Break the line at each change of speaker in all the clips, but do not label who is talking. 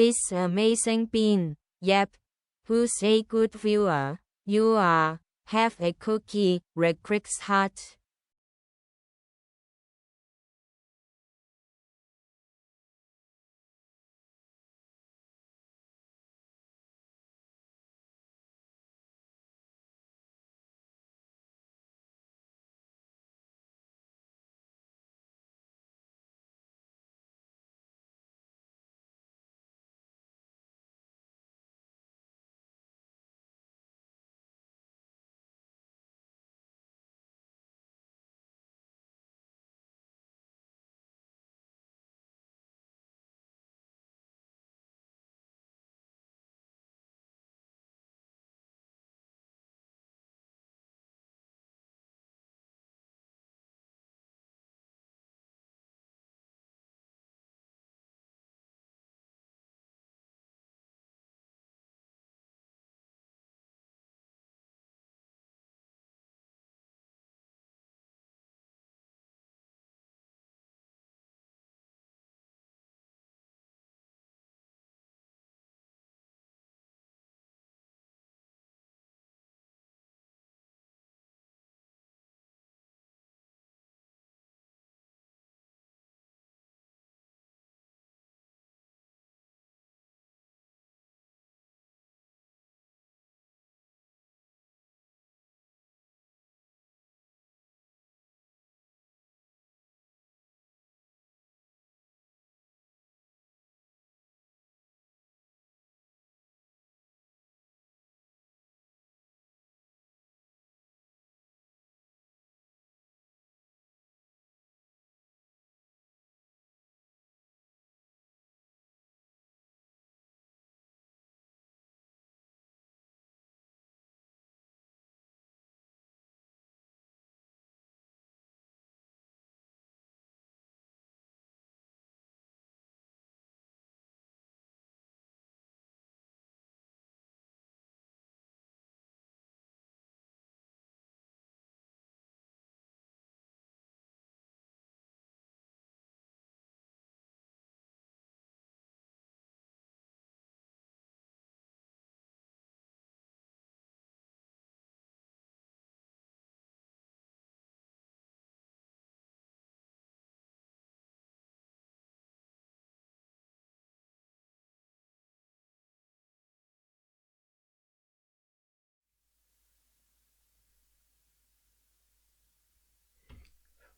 this amazing bean. Yep. Who's a good viewer? You are. Have a cookie, Re-Crix heart.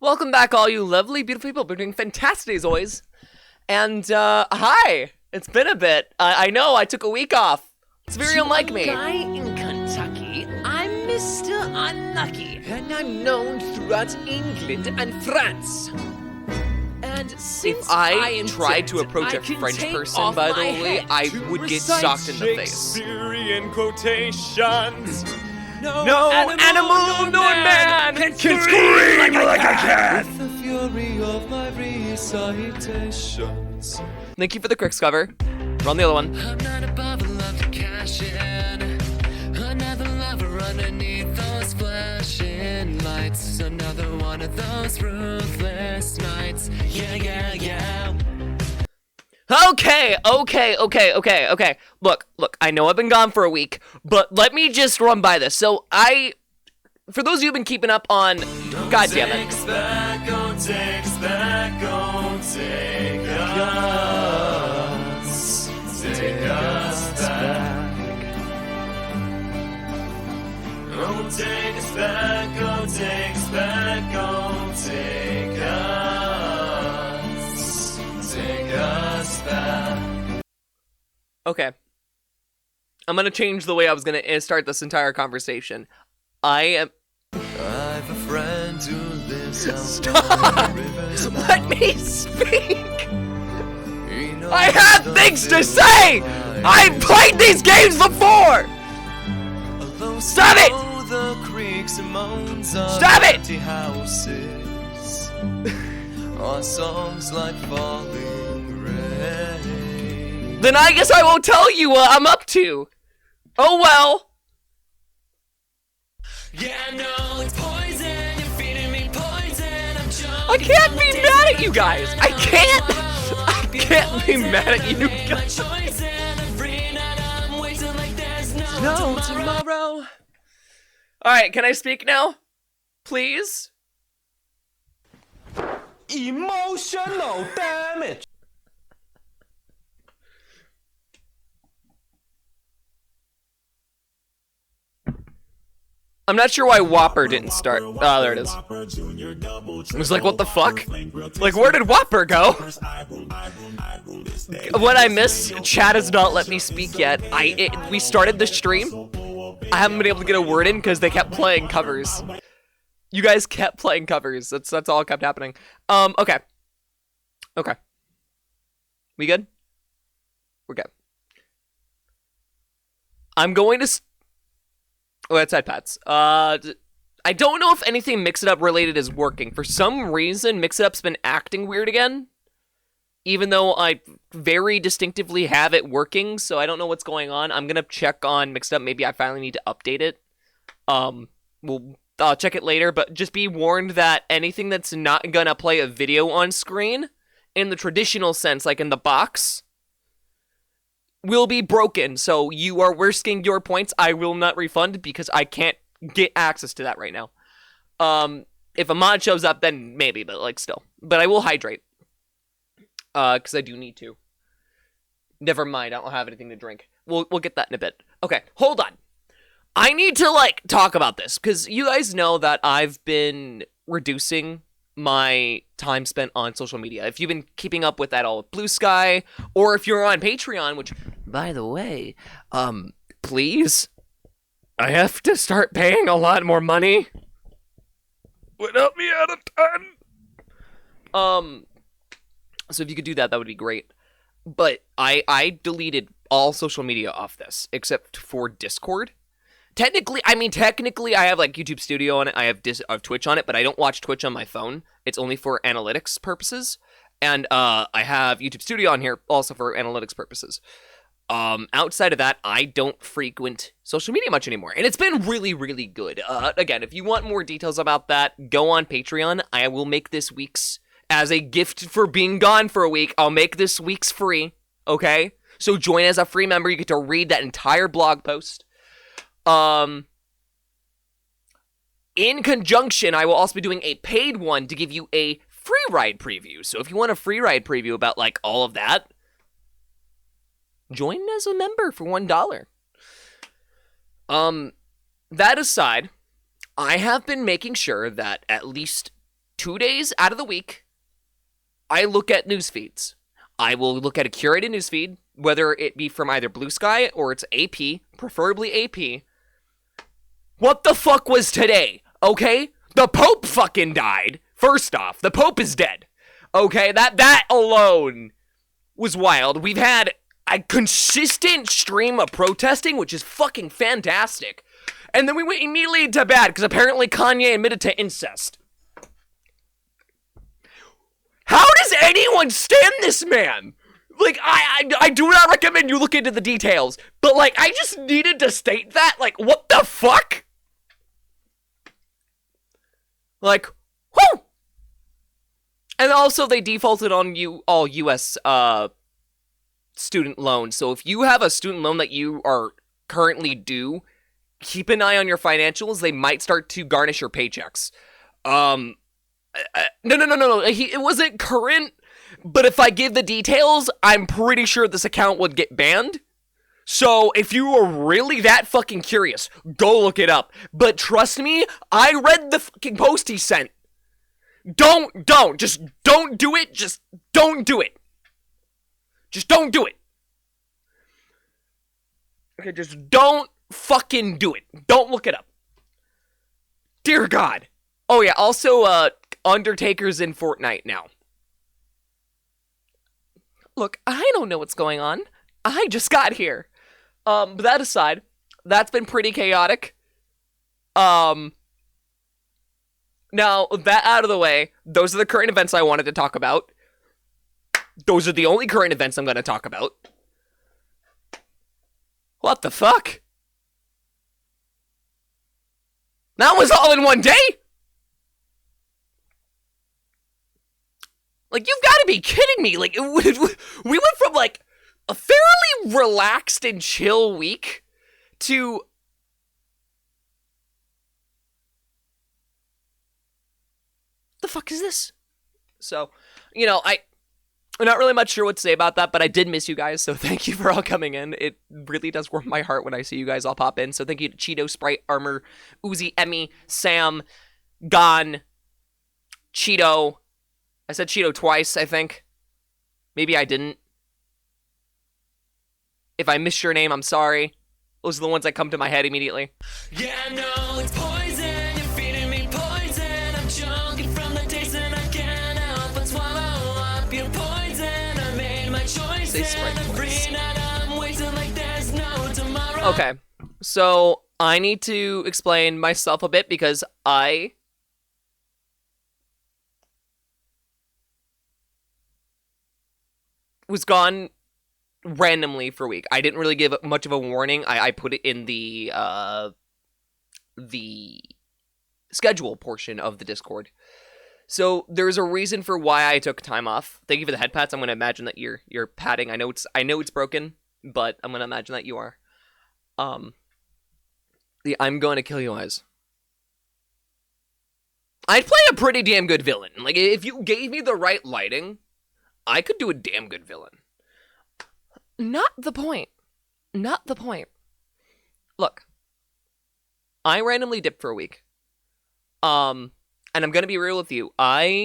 Welcome back, all you lovely, beautiful people. We're doing fantastic as always. And, hi! It's been a bit. I know, I took a week off. It's very unlike me.
Guy in Kentucky, I'm Mr. Unlucky, and I'm known throughout England and France. And since
If I
am
tried to
dead,
approach
I
a
can
French
take
person,
off
by the
my
way,
head
I
to
would get
recite
socked in the face.
Shakespearean quotations.
No animal nor man
can scream like a cat.
With the fury of my recitations.
Thank you for the Crix cover. We're on the other one.
I'm not above a love to cash in. Another lover underneath those flashing lights. Another one of those ruthless nights. Yeah, yeah, yeah.
Okay. Look, I know I've been gone for a week, but let me just run by this. So for those of you who've been keeping up on, God damn it.
Takes back, oh, takes back, oh, take us back. Oh, take us back, oh, take us back, oh, take us back.
Okay. I'm gonna change the way I was gonna start this entire conversation. I
I've a friend who lives out
Stop!
by the river's
Let
mouth.
me speak!
He knows
I have
the
things to
feeling
say!
of
I've played these games before!
Although
Stop it!
slow the creaks and moans of
Stop it!
empty houses are songs like falling rain.
Then I guess I won't tell you what I'm up to. Oh well.
Yeah, I know it's poison. You're feeding me poison. I'm
I can't be mad at you guys. I can't. Can't be mad at you guys. No tomorrow. Alright, can I speak now? Please?
Emotional damage.
I'm not sure why Whopper didn't start. Oh, there it is. I was like, what the fuck? Like, where did Whopper go? What I miss, chat has not let me speak yet. We started the stream. I haven't been able to get a word in because they kept playing covers. You guys kept playing covers. That's all that kept happening. Okay. Okay. We good? We're good. I'm going to... Oh, that's iPads. I don't know if anything Mix It Up related is working. For some reason, Mix It Up's been acting weird again. Even though I very distinctively have it working, so I don't know what's going on. I'm gonna check on Mix It Up. Maybe I finally need to update it. I'll check it later, but just be warned that anything that's not gonna play a video on screen, in the traditional sense, like in the box, will be broken. So you are risking your points. I will not refund because I can't get access to that right now. If a mod shows up, then maybe, but like still. But I will hydrate. Because I do need to. Never mind, I don't have anything to drink. We'll get that in a bit. Okay, hold on. I need to, like, talk about this, because you guys know that I've been reducing my time spent on social media. If you've been keeping up with that all with Blue Sky, or if you're on Patreon, which, by the way, please, I have to start paying a lot more money. Would help me out a ton. So if you could do that, that would be great. But I deleted all social media off this, except for Discord. Technically, I have like YouTube Studio on it. I have Twitch on it, but I don't watch Twitch on my phone. It's only for analytics purposes. And I have YouTube Studio on here also for analytics purposes. Outside of that, I don't frequent social media much anymore. And it's been really, really good. Again, if you want more details about that, go on Patreon. I will make this week's, as a gift for being gone for a week, I'll make this week's free, okay? So join as a free member. You get to read that entire blog post. In conjunction, I will also be doing a paid one to give you a free ride preview. So if you want a free ride preview about, like, all of that, join as a member for $1. That aside, I have been making sure that at least 2 days out of the week, I look at news feeds. I will look at a curated news feed, whether it be from either Blue Sky or it's AP, preferably AP. What the fuck was today, okay? The Pope fucking died. First off, the Pope is dead. Okay, that alone was wild. We've had a consistent stream of protesting, which is fucking fantastic. And then we went immediately to bad, because apparently Kanye admitted to incest. How does anyone stand this man? Like, I do not recommend you look into the details, but, like, I just needed to state that. Like, what the fuck? Like, whoo! And also, they defaulted on all U.S. student loans. So if you have a student loan that you are currently due, keep an eye on your financials. They might start to garnish your paychecks. No. It wasn't current, but if I give the details, I'm pretty sure this account would get banned. So if you are really that fucking curious, go look it up. But trust me, I read the fucking post he sent. Just don't do it. Just don't do it. Just don't do it. Okay, just don't fucking do it. Don't look it up. Dear God. Oh yeah, also, Undertaker's in Fortnite now. Look, I don't know what's going on. I just got here. But that aside, that's been pretty chaotic. Now, that out of the way, those are the current events I wanted to talk about. Those are the only current events I'm going to talk about. What the fuck? That was all in one day? Like, you've got to be kidding me. Like, we went from, like, a fairly relaxed and chill week to... the fuck is this? So, you know, I'm not really much sure what to say about that, but I did miss you guys, so thank you for all coming in. It really does warm my heart when I see you guys all pop in, so thank you to Cheeto, Sprite, Armor, Uzi, Emmy, Sam, Gon, Cheeto. I said Cheeto twice, I think. Maybe I didn't. If I missed your name, I'm sorry. Those are the ones that come to my head immediately.
Yeah, I know it's poison. You're feeding me poison. I'm choking from the taste and I can't help but swallow up your poison. I made my choice and I'm free and I'm waiting like there's no tomorrow.
Okay, so I need to explain myself a bit because I was gone randomly for a week. I didn't really give much of a warning. I put it in the schedule portion of the Discord. So there's a reason for why I took time off. Thank you for the head pats. I'm gonna imagine that you're patting. I know it's broken, but I'm gonna imagine that you are. The I'm gonna kill you eyes. I'd play a pretty damn good villain. Like, if you gave me the right lighting, I could do a damn good villain. Not the point. Not the point. Look. I randomly dipped for a week. And I'm gonna be real with you. Not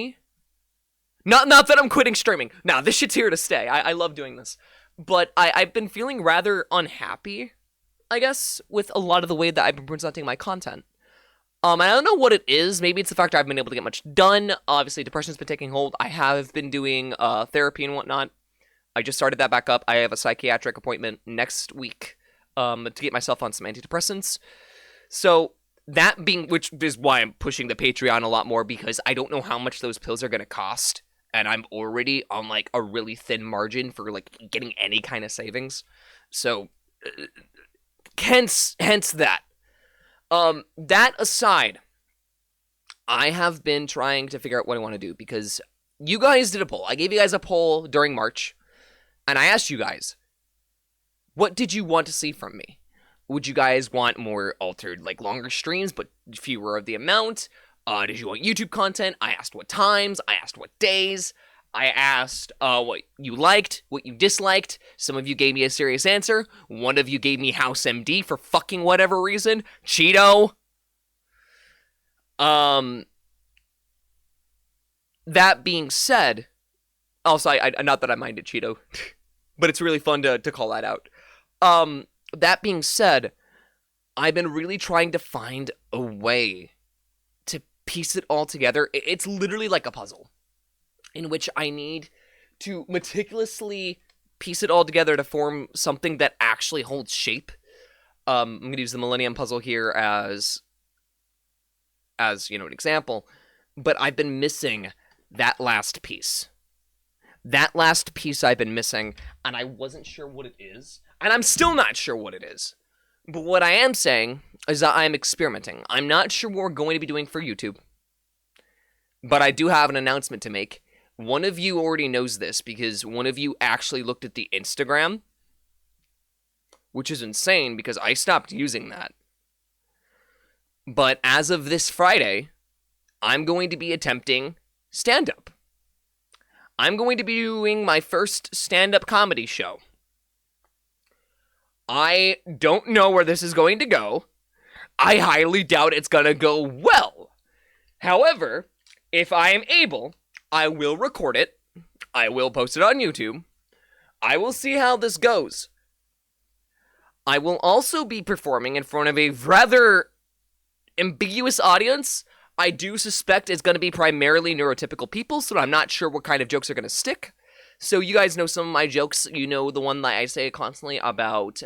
that I'm quitting streaming. Nah, this shit's here to stay. I love doing this. But I've been feeling rather unhappy, I guess, with a lot of the way that I've been presenting my content. And I don't know what it is. Maybe it's the fact I've been able to get much done. Obviously, depression's been taking hold. I have been doing therapy and whatnot. I just started that back up. I have a psychiatric appointment next week to get myself on some antidepressants. So that being, which is why I'm pushing the Patreon a lot more, because I don't know how much those pills are going to cost. And I'm already on like a really thin margin for like getting any kind of savings. So hence that. That aside, I have been trying to figure out what I want to do because you guys did a poll. I gave you guys a poll during March, and I asked you guys, what did you want to see from me? Would you guys want more altered, like longer streams, but fewer of the amount? Did you want YouTube content? I asked what times. I asked what days. I asked what you liked, what you disliked. Some of you gave me a serious answer. One of you gave me House MD for fucking whatever reason. Cheeto. That being said, also, I not that I minded Cheeto, but it's really fun to call that out. That being said, I've been really trying to find a way to piece it all together. It's literally like a puzzle, in which I need to meticulously piece it all together to form something that actually holds shape. I'm going to use the Millennium Puzzle here as you know, an example, but I've been missing that last piece. That last piece I've been missing, and I wasn't sure what it is, and I'm still not sure what it is. But what I am saying is that I'm experimenting. I'm not sure what we're going to be doing for YouTube, but I do have an announcement to make. One of you already knows this because one of you actually looked at the Instagram, which is insane because I stopped using that. But as of this Friday, I'm going to be attempting stand-up. I'm going to be doing my first stand-up comedy show. I don't know where this is going to go. I highly doubt it's going to go well. However, if I am able, I will record it. I will post it on YouTube. I will see how this goes. I will also be performing in front of a rather ambiguous audience. I do suspect it's going to be primarily neurotypical people, so I'm not sure what kind of jokes are going to stick. So you guys know some of my jokes. You know the one that I say constantly about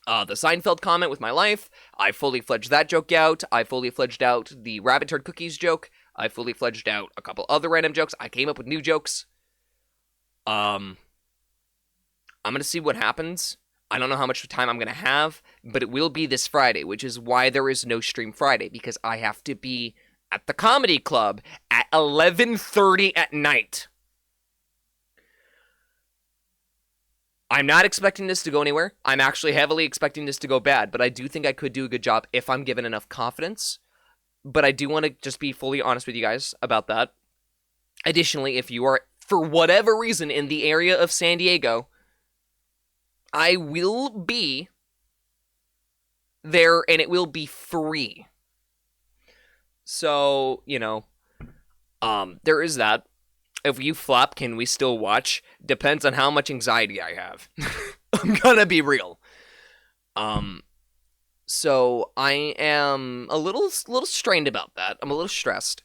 the Seinfeld comment with my life. I fully fledged that joke out. I fully fledged out the rabbit turd cookies joke. I fully fledged out a couple other random jokes. I came up with new jokes. I'm going to see what happens. I don't know how much time I'm going to have, but it will be this Friday, which is why there is no stream Friday, because I have to be at the comedy club at 11:30 at night. I'm not expecting this to go anywhere. I'm actually heavily expecting this to go bad, but I do think I could do a good job if I'm given enough confidence. But I do want to just be fully honest with you guys about that. Additionally, if you are, for whatever reason, in the area of San Diego, I will be there, and it will be free. So, there is that. If you flop, can we still watch? Depends on how much anxiety I have. I'm gonna be real. So I am a little strained about that. I'm a little stressed,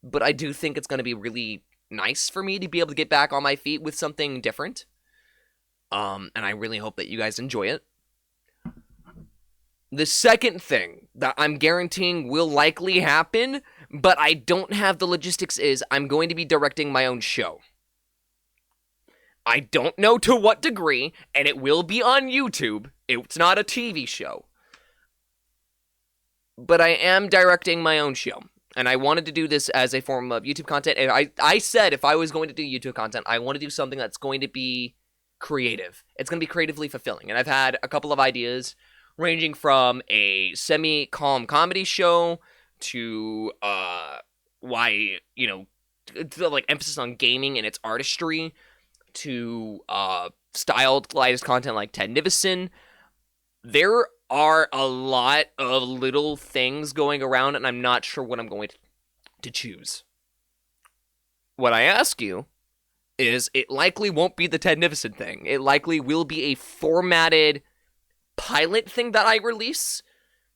but I do think it's gonna be really nice for me to be able to get back on my feet with something different. And I really hope that you guys enjoy it. The second thing that I'm guaranteeing will likely happen, but I don't have the logistics, is I'm going to be directing my own show. I don't know to what degree, and it will be on YouTube. It's not a TV show. But I am directing my own show, and I wanted to do this as a form of YouTube content, and I said if I was going to do YouTube content, I want to do something that's going to be creative. It's going to be creatively fulfilling, and I've had a couple of ideas ranging from a semi-calm comedy show to, emphasis on gaming and its artistry, to, styled latest content like Ted Nivison. There are a lot of little things going around, and I'm not sure what I'm going to choose. What I ask you is, it likely won't be the Ted Nivison thing. It likely will be a formatted pilot thing that I release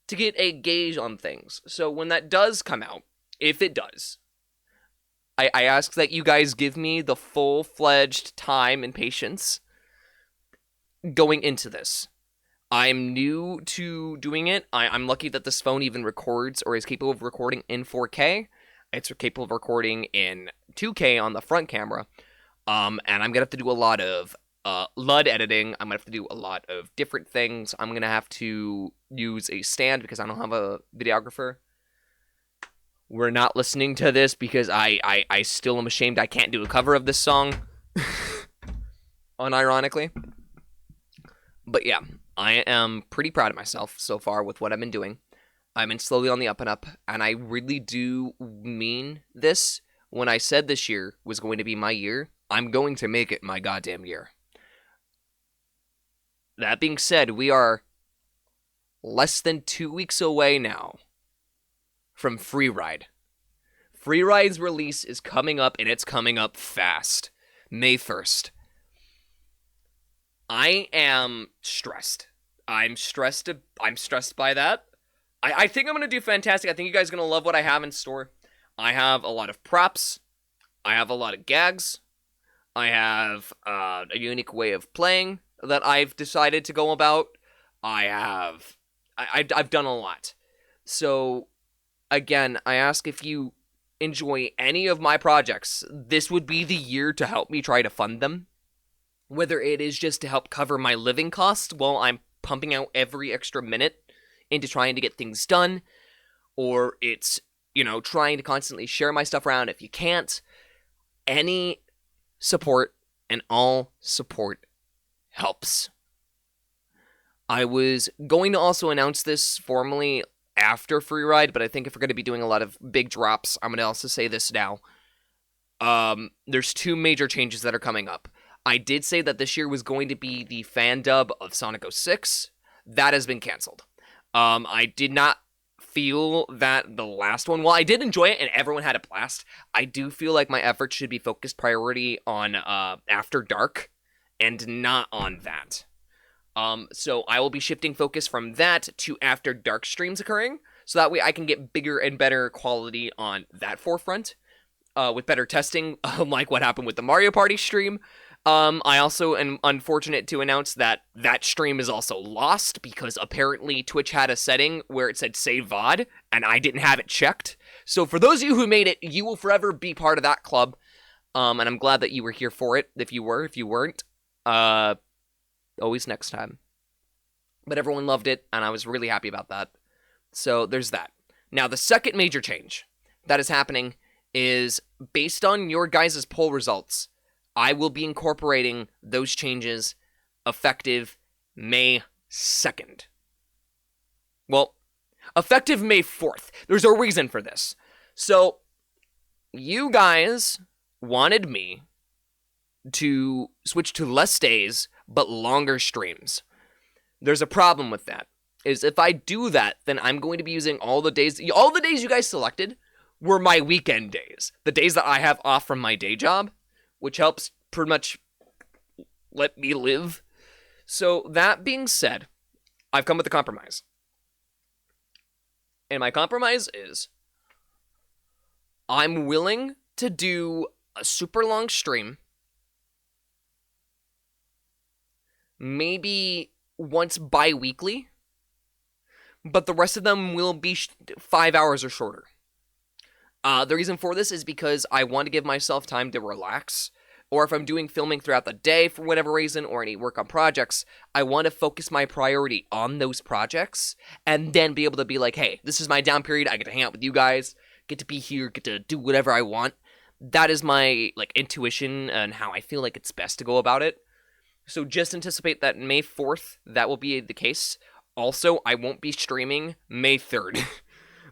to get a gauge on things. So when that does come out, if it does, I ask that you guys give me the full-fledged time and patience going into this. I'm new to doing it. I'm lucky that this phone even records or is capable of recording in 4K. It's capable of recording in 2K on the front camera. And I'm going to have to do a lot of LUD editing. I'm going to have to do a lot of different things. I'm going to have to use a stand because I don't have a videographer. We're not listening to this because I still am ashamed I can't do a cover of this song. Unironically. But yeah, I am pretty proud of myself so far with what I've been doing. I've been slowly on the up and up, and I really do mean this. When I said this year was going to be my year, I'm going to make it my goddamn year. That being said, we are less than 2 weeks away now from Free Ride. Free Ride's release is coming up, and it's coming up fast. May 1st. I am stressed. I'm stressed by that. I think I'm going to do fantastic. I think you guys are going to love what I have in store. I have a lot of props. I have a lot of gags. I have a unique way of playing that I've decided to go about. I've done a lot. So, again, I ask if you enjoy any of my projects, this would be the year to help me try to fund them. Whether it is just to help cover my living costs while I'm pumping out every extra minute into trying to get things done, or it's, trying to constantly share my stuff around if you can't. Any support and all support helps. I was going to also announce this formally after Free Ride, but I think if we're going to be doing a lot of big drops, I'm going to also say this now. There's 2 major changes that are coming up. I did say that this year was going to be the fan dub of Sonic 06. That has been canceled. I did not feel that the last one, while I did enjoy it and everyone had a blast, I do feel like my efforts should be focused priority on After Dark and not on that. So I will be shifting focus from that to After Dark streams occurring, so that way I can get bigger and better quality on that forefront, with better testing, like what happened with the Mario Party stream. I also am unfortunate to announce that that stream is also lost because apparently Twitch had a setting where it said save VOD, and I didn't have it checked. So for those of you who made it, you will forever be part of that club. And I'm glad that you were here for it. If you weren't, always next time. But everyone loved it, and I was really happy about that. So there's that. Now, the second major change that is happening is based on your guys' poll results. I will be incorporating those changes effective May 2nd. Well, effective May 4th. There's a reason for this. So, you guys wanted me to switch to less days, but longer streams. There's a problem with that. Is if I do that, then I'm going to be using all the days you guys selected were my weekend days. The days that I have off from my day job, which helps pretty much let me live. So, that being said, I've come with a compromise. And my compromise is I'm willing to do a super long stream, maybe once bi-weekly, but the rest of them will be 5 hours or shorter. The reason for this is because I want to give myself time to relax, or if I'm doing filming throughout the day for whatever reason, or any work on projects, I want to focus my priority on those projects, and then be able to be like, hey, this is my down period, I get to hang out with you guys, get to be here, get to do whatever I want. That is my intuition and how I feel like it's best to go about it. So just anticipate that May 4th, that will be the case. Also, I won't be streaming May 3rd.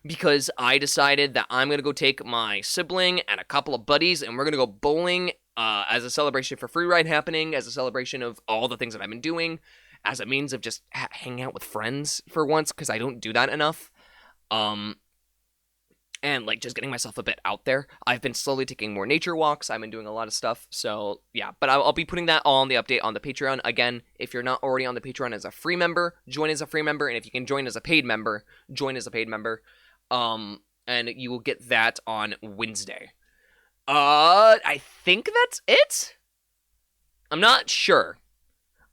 Because I decided that I'm going to go take my sibling and a couple of buddies, and we're going to go bowling as a celebration for Free Ride happening, as a celebration of all the things that I've been doing, as a means of just hanging out with friends for once, because I don't do that enough. And just getting myself a bit out there. I've been slowly taking more nature walks. I've been doing a lot of stuff. So yeah, but I'll be putting that all on the update on the Patreon. Again, if you're not already on the Patreon as a free member, join as a free member. And if you can join as a paid member, join as a paid member. And you will get that on Wednesday. I think that's it? I'm not sure.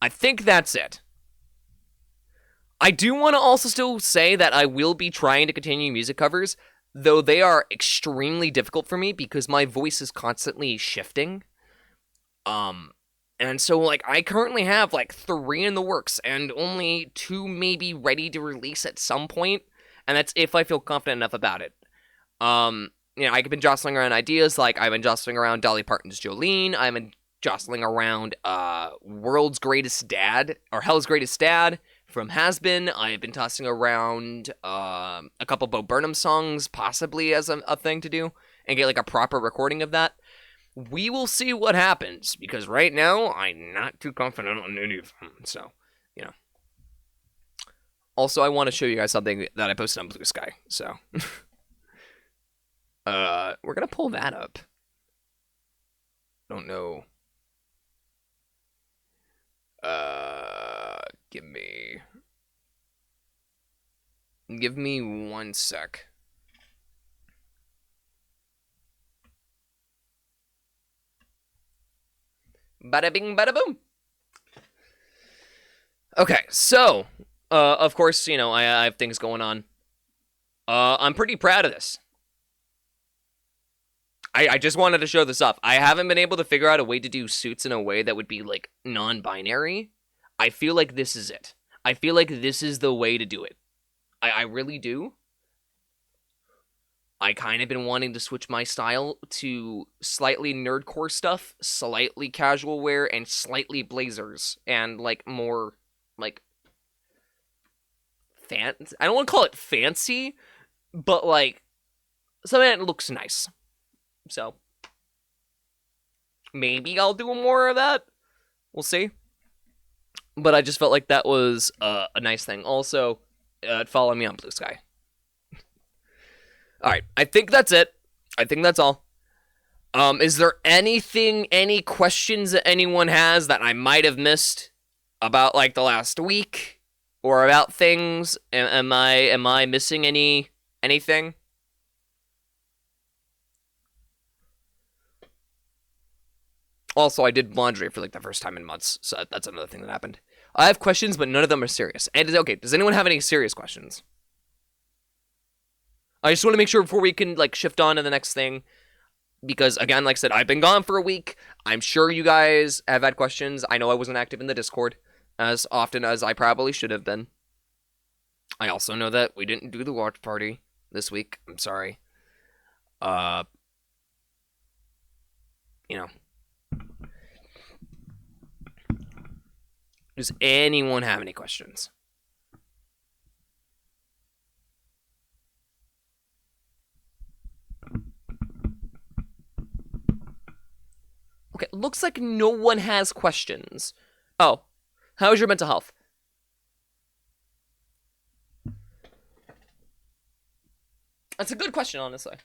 I think that's it. I do want to also still say that I will be trying to continue music covers, though they are extremely difficult for me because my voice is constantly shifting. And so, I currently have, 3 in the works, and only 2 maybe ready to release at some point, and that's if I feel confident enough about it. I've been jostling around ideas, I've been jostling around Dolly Parton's Jolene, I've been jostling around, World's Greatest Dad, or Hell's Greatest Dad, from Has-Been. I've been tossing around a couple Bo Burnham songs, possibly as a thing to do, and get a proper recording of that. We will see what happens, because right now, I'm not too confident on any of them, so, Also, I want to show you guys something that I posted on Blue Sky, so. We're gonna pull that up. Don't know. Give me 1 sec. Bada bing, bada boom. Okay, so, of course, I have things going on. I'm pretty proud of this. I just wanted to show this off. I haven't been able to figure out a way to do suits in a way that would be, non-binary. I feel like this is it. I feel like this is the way to do it. I really do. I kind of been wanting to switch my style to slightly nerdcore stuff, slightly casual wear, and slightly blazers, and, more, I don't want to call it fancy, but, something that looks nice. So, maybe I'll do more of that. We'll see. But I just felt like that was a nice thing. Also, follow me on Blue Sky. Alright, I think that's it. I think that's all. Is there any questions that anyone has that I might have missed about, the last week? Or about things? Am I missing anything? Also, I did laundry for the first time in months, so that's another thing that happened. I have questions, but none of them are serious. And okay, does anyone have any serious questions? I just want to make sure before we can shift on to the next thing, because again, like I said, I've been gone for a week. I'm sure you guys have had questions. I know I wasn't active in the Discord as often as I probably should have been. I also know that we didn't do the watch party this week. I'm sorry. Does anyone have any questions? Okay, looks like no one has questions. Oh, how's your mental health? That's a good question, honestly.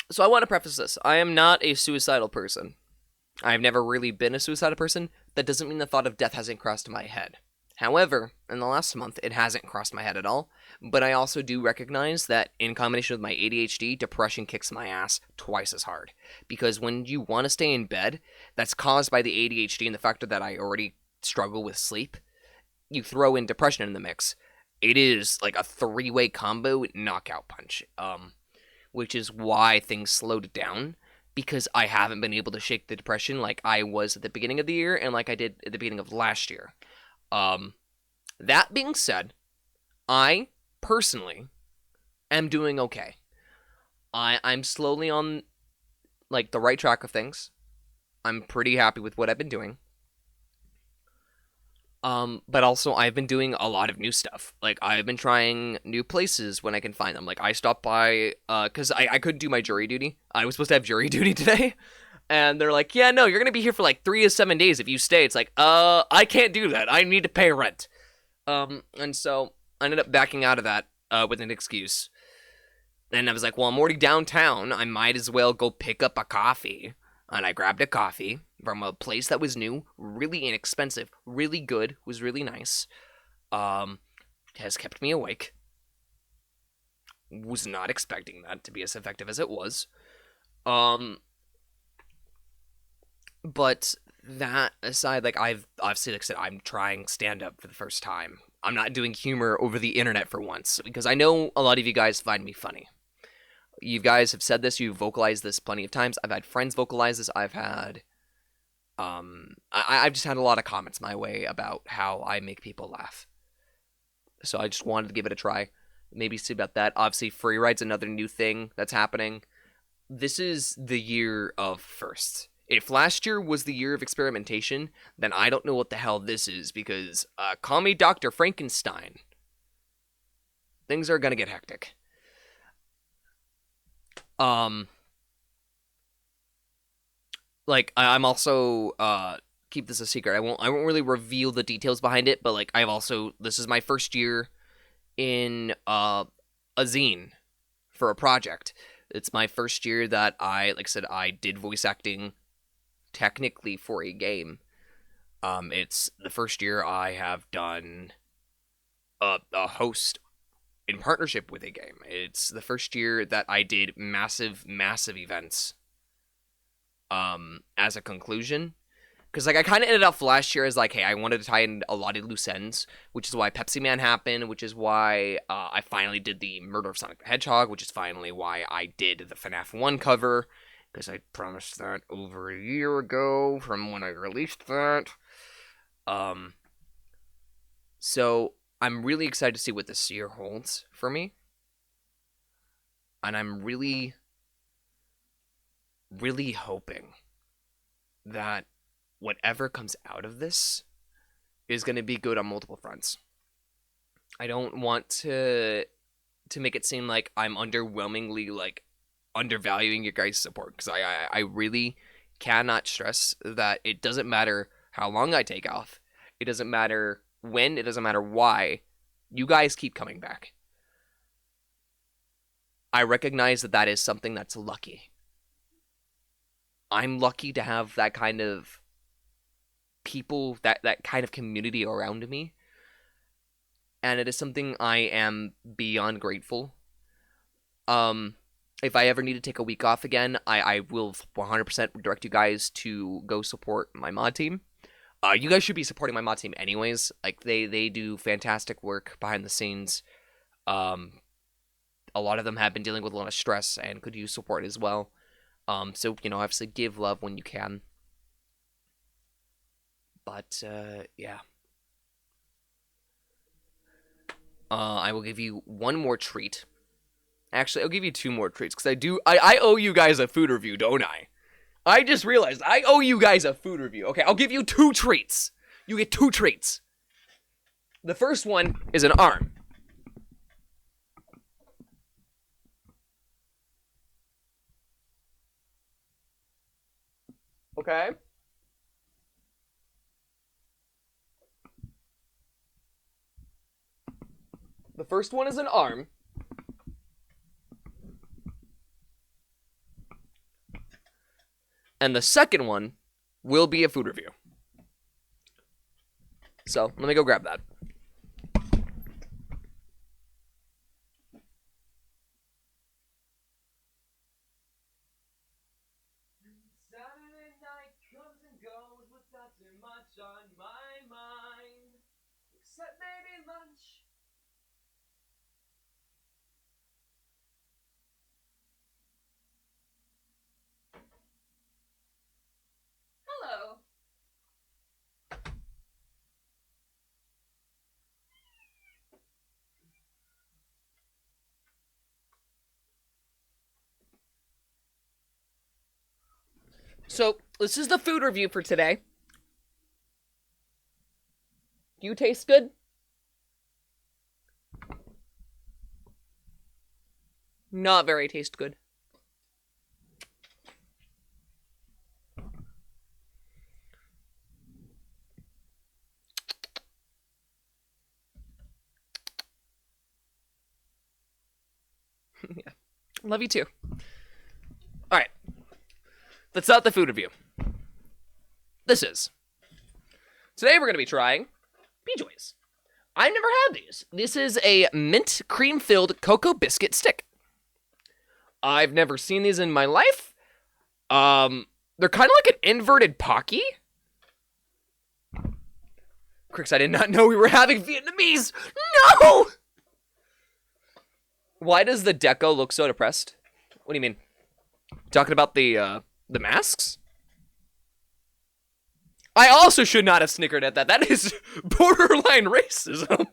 So I want to preface this. I am not a suicidal person. I've never really been a suicidal person. That doesn't mean the thought of death hasn't crossed my head. However, in the last month, it hasn't crossed my head at all. But I also do recognize that in combination with my ADHD, depression kicks my ass twice as hard. Because when you want to stay in bed, that's caused by the ADHD and the fact that I already struggle with sleep. You throw in depression in the mix. It is like a three-way combo knockout punch. Which is why things slowed down, because I haven't been able to shake the depression like I was at the beginning of the year and like I did at the beginning of last year. That being said, I personally am doing okay. I'm slowly on like the right track of things. I'm pretty happy with what I've been doing. But also I've been doing a lot of new stuff. Like, I've been trying new places when I can find them. Like, I stopped by, cause I couldn't do my jury duty. I was supposed to have jury duty today. And they're like, yeah, no, you're gonna be here for like 3 to 7 days if you stay. It's like, I can't do that. I need to pay rent. And so I ended up backing out of that, with an excuse. And I was like, well, I'm already downtown. I might as well go pick up a coffee. And I grabbed a coffee from a place that was new, really inexpensive, really good, was really nice. Has kept me awake. Was not expecting that to be as effective as it was. But that aside, like, I've obviously, like I said, I'm trying stand-up for the first time. I'm not doing humor over the internet for once, because I know a lot of you guys find me funny. You guys have said this, you've vocalized this plenty of times. I've had friends vocalize this. I've had, I've just had a lot of comments my way about how I make people laugh. So I just wanted to give it a try. Maybe see about that. Obviously, free ride's another new thing that's happening. This is the year of firsts. If last year was the year of experimentation, then I don't know what the hell this is, because, call me Dr. Frankenstein. Things are gonna get hectic. Like, I'm also, keep this a secret. I won't really reveal the details behind it, but, like, this is my first year in, a zine for a project. It's my first year that like I said, I did voice acting technically for a game. It's the first year I have done a host in partnership with a game. It's the first year that I did massive events as a conclusion. Because, like, I kind of ended up last year as, like, hey, I wanted to tie in a lot of loose ends, which is why Pepsi Man happened, which is why I finally did the Murder of Sonic the Hedgehog, which is finally why I did the FNAF 1 cover, because I promised that over a year ago from when I released that. So I'm really excited to see what this year holds for me. And I'm really, really hoping that whatever comes out of this is going to be good on multiple fronts. I don't want to make it seem like I'm underwhelmingly, like, undervaluing your guys' support, because I really cannot stress that it doesn't matter how long I take off. It doesn't matter when, it doesn't matter why. You guys keep coming back. I recognize that that is something that's lucky. I'm lucky to have that kind of people, that kind of community around me. And it is something I am beyond grateful. If I ever need to take a week off again, I will 100% direct you guys to go support my mod team. You guys should be supporting my mod team anyways. Like, they do fantastic work behind the scenes. A lot of them have been dealing with a lot of stress and could use support as well. So, obviously give love when you can. But, yeah. I will give you one more treat. Actually, I'll give you two more treats, because I owe you guys a food review, don't I? I just realized I owe you guys a food review. Okay, I'll give you 2 treats. You get 2 treats. The first one is an arm. Okay. The first one is an arm. And the second one will be a food review. So, let me go grab that.
Saturday night comes and goes with not too much on my mind, except maybe lunch. Hello.
So, this is the food review for today. Do you taste good? Not very taste good. Yeah. Love you too. Alright. Let's start the food review. Today we're going to be trying BJ's. I've never had these. This is a mint cream-filled cocoa biscuit stick. I've never seen these in my life. They're kind of like an inverted Pocky. Crix, I did not know we were having Vietnamese. No! Why does the deco look so depressed? What do you mean? Talking about the masks? I also should not have snickered at that. That is borderline racism.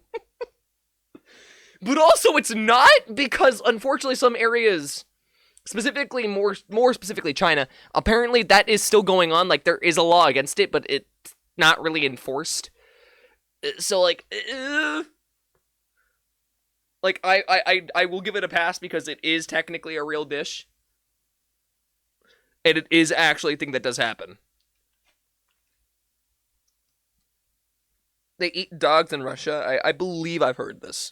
But also it's not, because unfortunately some areas, specifically more specifically China, apparently that is still going on. Like, there is a law against it, but it's not really enforced. So like I will give it a pass because it is technically a real dish. And it is actually a thing that does happen. They eat dogs in Russia. I believe I've heard this.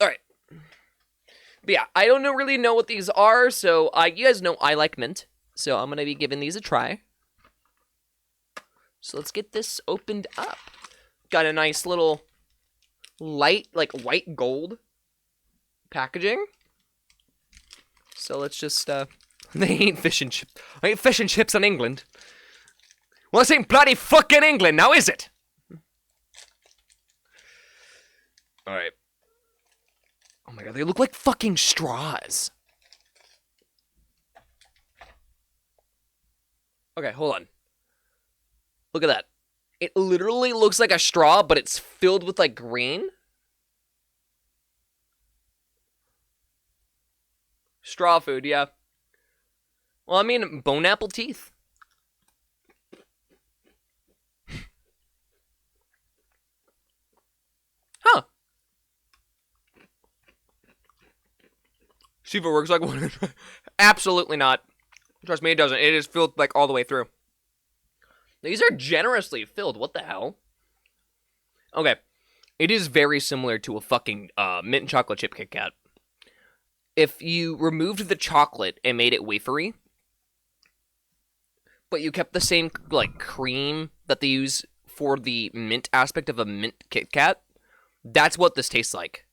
Alright. But yeah, I don't really know what these are, so you guys know I like mint. So I'm going to be giving these a try. So let's get this opened up. Got a nice little light, like white gold packaging. So let's just, they ain't fish and chips. I ain't fish and chips in England. Well, this ain't bloody fucking England, now is it? Alright. Oh my god, they look like fucking straws. Okay, hold on. Look at that. It literally looks like a straw, but it's filled with, like, green. Straw food, yeah. Well, I mean, bone apple teeth. Huh. See if it works like one. Absolutely not. Trust me, it doesn't. It is filled, like, all the way through. These are generously filled. What the hell? Okay. It is very similar to a fucking mint and chocolate chip Kit Kat. If you removed the chocolate and made it wafery, but you kept the same, like, cream that they use for the mint aspect of a mint Kit Kat, that's what this tastes like.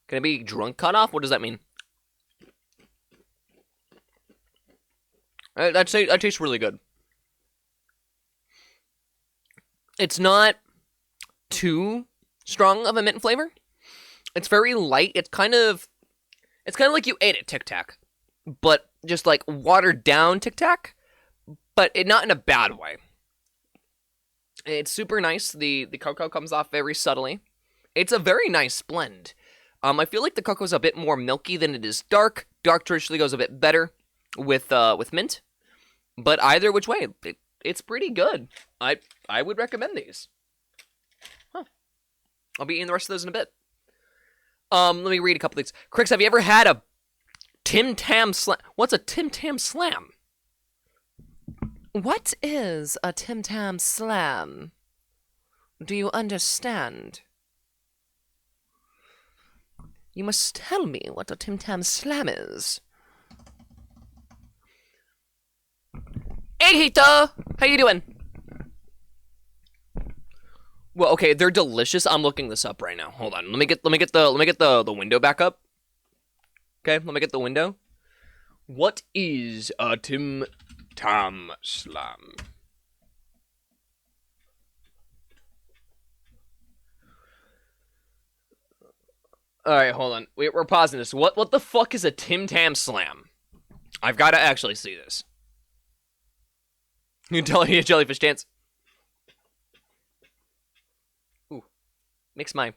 Can it be drunk cut off? What does that mean? That tastes really good. It's not too strong of a mint flavor. It's very light. It's kind of like you ate a Tic Tac, but just like watered down Tic Tac, but not in a bad way. It's super nice. The cocoa comes off very subtly. It's a very nice blend. I feel like the cocoa is a bit more milky than it is dark. Dark traditionally goes a bit better with mint. But either which way, it's pretty good. I would recommend these. Huh. I'll be eating the rest of those in a bit. Let me read a couple things. Crix, have you ever had a Tim Tam Slam? What's a Tim Tam Slam? What is a Tim Tam Slam? Do you understand? You must tell me what a Tim Tam Slam is. Hey, Hito! How you doing? Well, okay, they're delicious. I'm looking this up right now. Hold on. Let me get the window back up. Okay, let me get the window. What is a Tim Tam Slam? All right, hold on. We're pausing this. What the fuck is a Tim Tam Slam? I've got to actually see this. You tell me a jellyfish dance. Ooh, makes my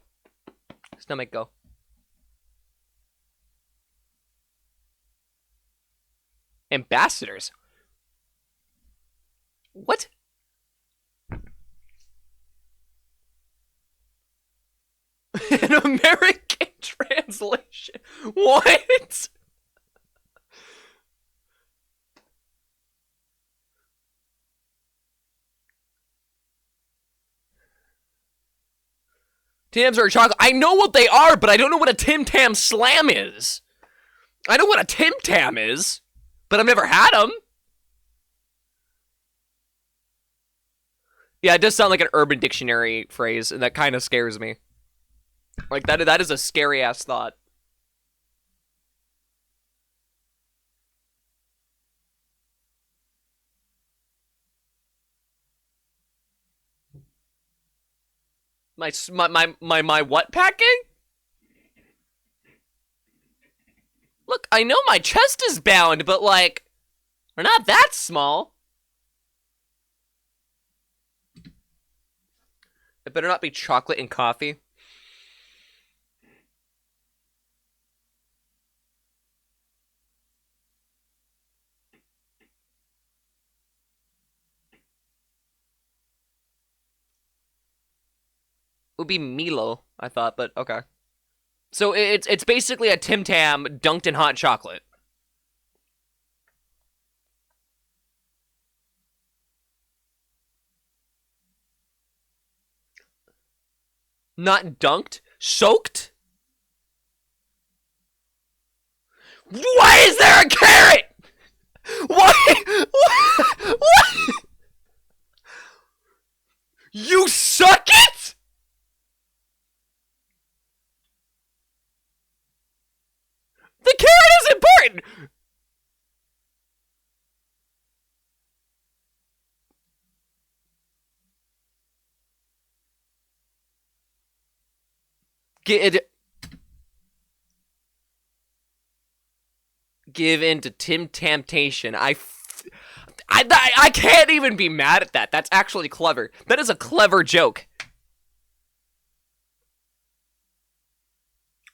stomach go. Ambassadors? What? An American translation. What? Tams are chocolate. I know what they are, but I don't know what a Tim Tam Slam is. I know what a Tim Tam is, but I've never had them. Yeah, it does sound like an Urban Dictionary phrase, and that kind of scares me. Like, that is a scary-ass thought. My what packing? Look, I know my chest is bound, but like, we're not that small. It better not be chocolate and coffee. It would be Milo, I thought, but okay. So it's basically a Tim Tam dunked in hot chocolate. Not dunked? Soaked? Why is there a carrot? Why? What? You suck it? The carrot is important! Give in to Tim Temptation. I can't even be mad at that. That's actually clever. That is a clever joke.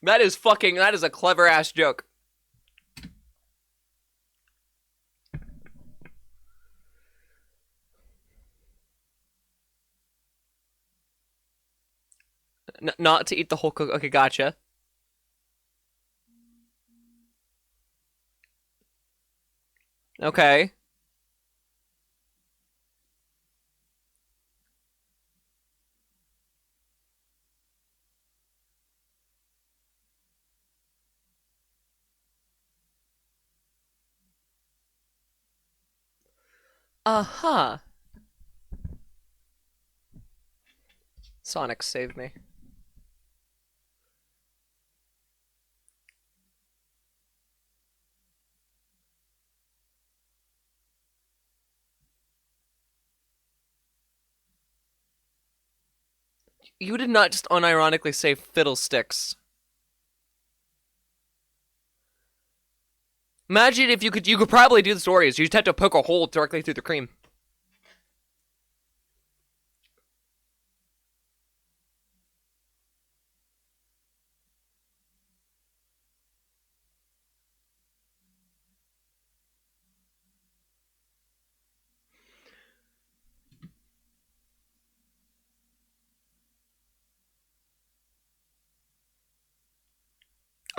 That is a clever ass joke. Not to eat the whole cook. Okay, gotcha. Okay. Uh-huh. Sonic saved me. You did not just unironically say fiddlesticks. Imagine if you could probably do the stories. You just have to poke a hole directly through the cream.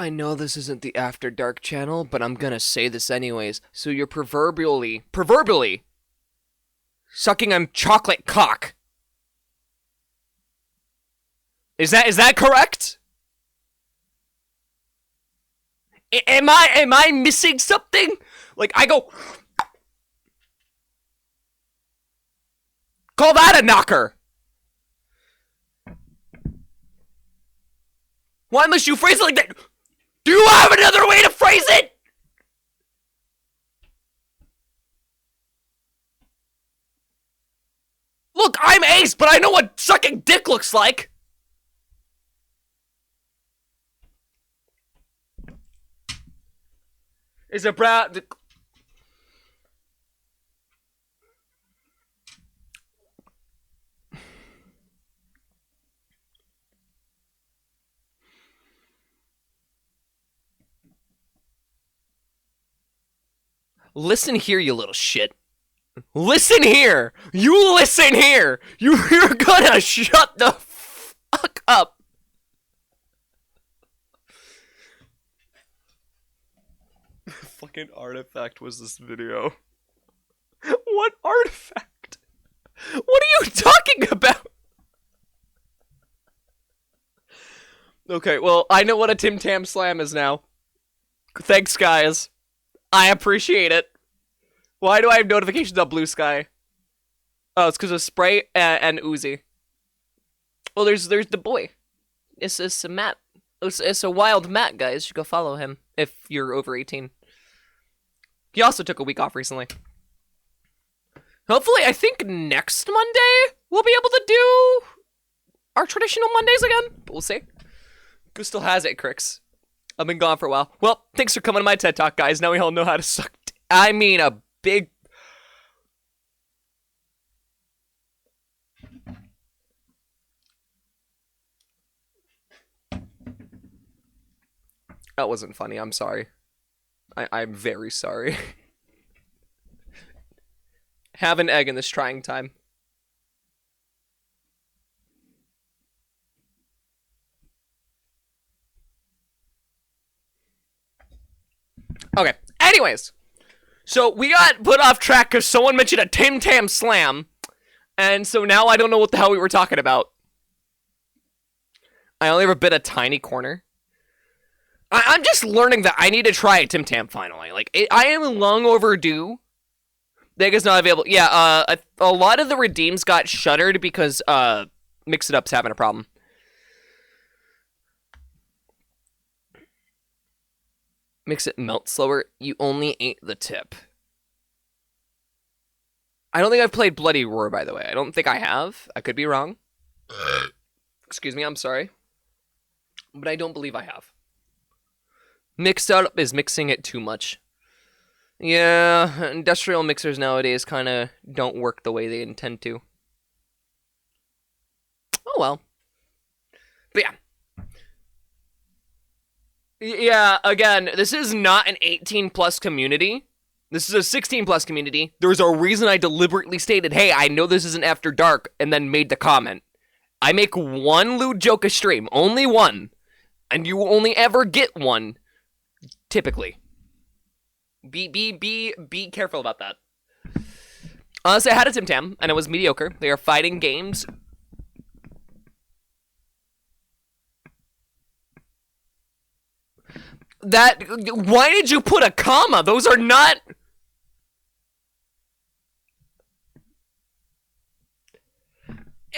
I know this isn't the After Dark channel, but I'm gonna say this anyways. So you're proverbially sucking on chocolate cock. Is that correct? Am I missing something? Like, I go... Call that a knocker! Why must you phrase it like that? Do you have another way to phrase it? Look, I'm ace, but I know what sucking dick looks like. Is it brown? Listen here, you little shit. Listen here! You listen here! You're gonna shut the fuck up! Fucking artifact was this video? What artifact? What are you talking about? Okay, well, I know what a Tim Tam Slam is now. Thanks, guys. I appreciate it. Why do I have notifications on Blue Sky? Oh, it's because of Spray and Uzi. Well, there's the boy. It's a Matt. It's a wild Matt, guys. You should go follow him if you're over 18. He also took a week off recently. Hopefully, I think next Monday we'll be able to do our traditional Mondays again. But we'll see. Who still has it, Crix? I've been gone for a while. Well, thanks for coming to my TED Talk, guys. Now we all know how to suck. I mean, a big... That wasn't funny. I'm sorry. I'm very sorry. Have an egg in this trying time. Okay, anyways. So, we got put off track because someone mentioned a Tim Tam Slam. And so now I don't know what the hell we were talking about. I only have a bit of tiny corner. I'm just learning that I need to try a Tim Tam finally. Like, I am long overdue. Vega's not available. Yeah, a lot of the redeems got shuttered because Mix It Up's having a problem. Makes it melt slower. You only ate the tip. I don't think I've played Bloody Roar, by the way. I don't think I have. I could be wrong. Excuse me, I'm sorry. But I don't believe I have. Mixed Up is mixing it too much. Yeah, industrial mixers nowadays kind of don't work the way they intend to. Oh well. But yeah. Yeah, again, this is not an 18-plus community. This is a 16-plus community. There's a reason I deliberately stated, hey, I know this isn't After Dark, and then made the comment. I make one lewd joke a stream. Only one. And you only ever get one. Typically. Be careful about that. So I had a Tim Tam, and it was mediocre. They are fighting games. Why did you put a comma? Those are not...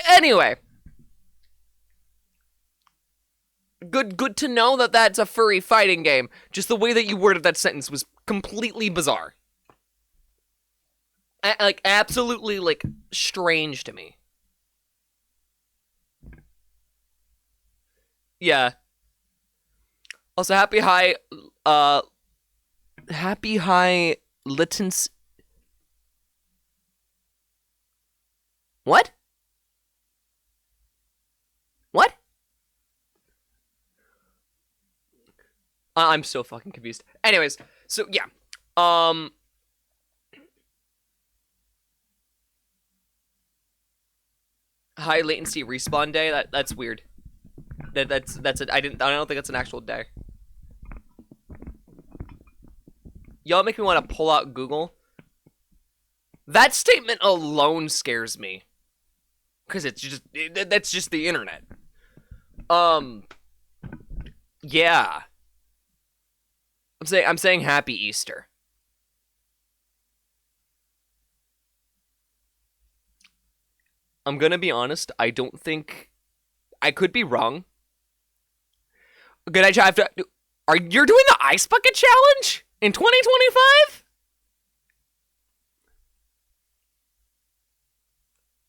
Anyway. Good to know that that's a furry fighting game. Just the way that you worded that sentence was completely bizarre. Like, absolutely, like, strange to me. Yeah. Also, happy high latency. What? What? I'm so fucking confused. Anyways, so yeah. High latency respawn day. That's weird. That's it. I don't think that's an actual day. Y'all make me want to pull out Google. That statement alone scares me. Because that's just the internet. Yeah. I'm saying Happy Easter. I'm gonna be honest, I don't think... I could be wrong. Good, you're doing the Ice Bucket Challenge in 2025?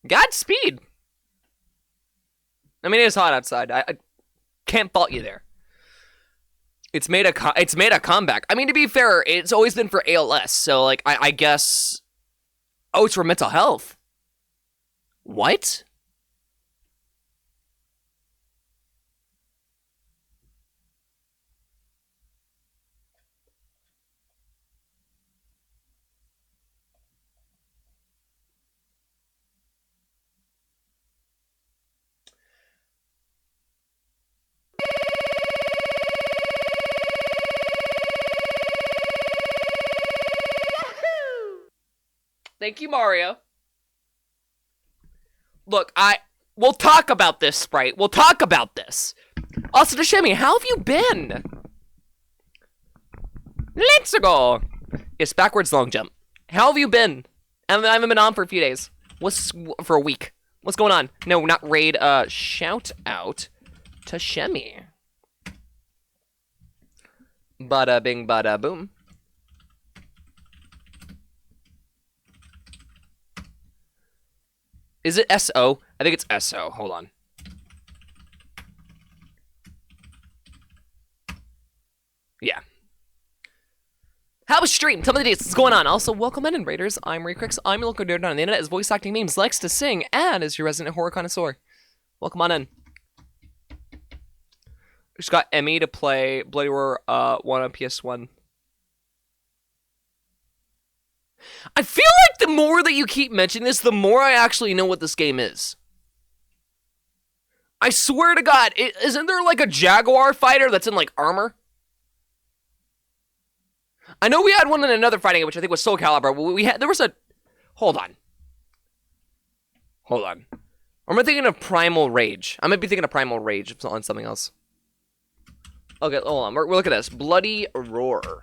Godspeed. I mean, it's hot outside. I can't fault you there. It's made a comeback. I mean, to be fair, it's always been for ALS, so, like, I guess... Oh, it's for mental health. What? Thank you, Mario. Look, we'll talk about this, Sprite. We'll talk about this. Also, Deshemi, how have you been? Let's go. It's backwards long jump. How have you been? I haven't been on for a few days. For a week. What's going on? No, not raid. Shout out to Shemi. Bada bing, bada boom. Is it SO? I think it's SO. Hold on. Yeah. How was stream? Tell me the dates. What's going on? Also, welcome in, Raiders. I'm Re-Crix. I'm your local nerd on the internet as voice acting memes, likes to sing, and is your resident horror connoisseur. Welcome on in. Just got Emmy to play Bloody Roar 1 on PS1. I feel like the more that you keep mentioning this, the more I actually know what this game is. I swear to God, isn't there like a Jaguar fighter that's in like armor? I know we had one in another fighting game, which I think was Soul Calibur. There was a... Hold on. Or am I thinking of Primal Rage? I might be thinking of Primal Rage on something else. Okay, hold on. We're looking at this. Bloody Roar.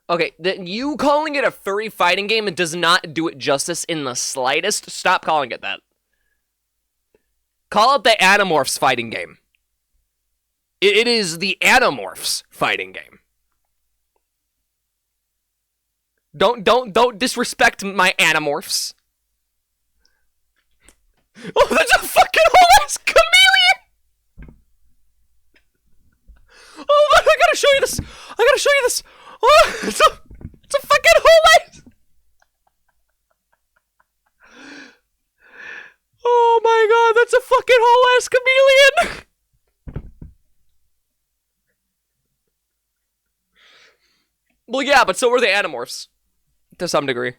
Okay, you calling it a furry fighting game does not do it justice in the slightest. Stop calling it that. Call it the Animorphs fighting game. It is the Animorphs fighting game. Don't disrespect my Animorphs. Oh, that's a fucking whole ass chameleon! Oh, I gotta show you this. Oh, it's a fucking whole ass. Oh my God, that's a fucking whole ass chameleon. Well, yeah, but so were the Animorphs. To some degree.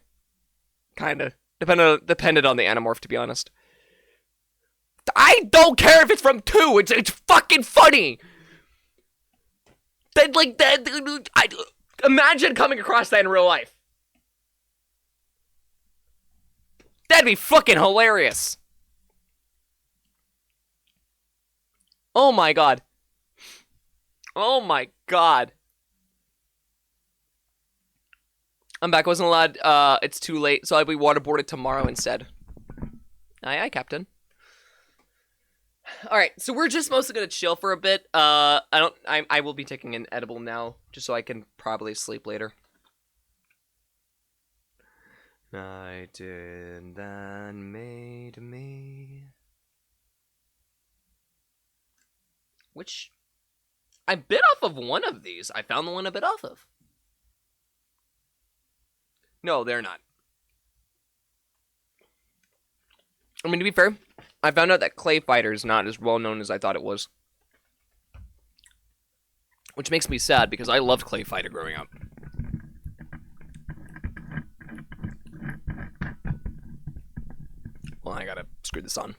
Kinda. Depended on the Animorph, to be honest. I don't care if it's from 2. It's fucking funny. Imagine coming across that in real life. That'd be fucking hilarious. Oh my God. Oh my God. I'm back. I wasn't allowed. It's too late, so I'll be waterboarded tomorrow instead. Aye, aye, Captain. All right, so we're just mostly gonna chill for a bit. I will be taking an edible now, just so I can probably sleep later. Night in that made me. Which I bit off of one of these. I found the one I bit off of. No, they're not. I mean, to be fair, I found out that Clay Fighter is not as well known as I thought it was. Which makes me sad, because I loved Clay Fighter growing up. Well, I gotta screw this on.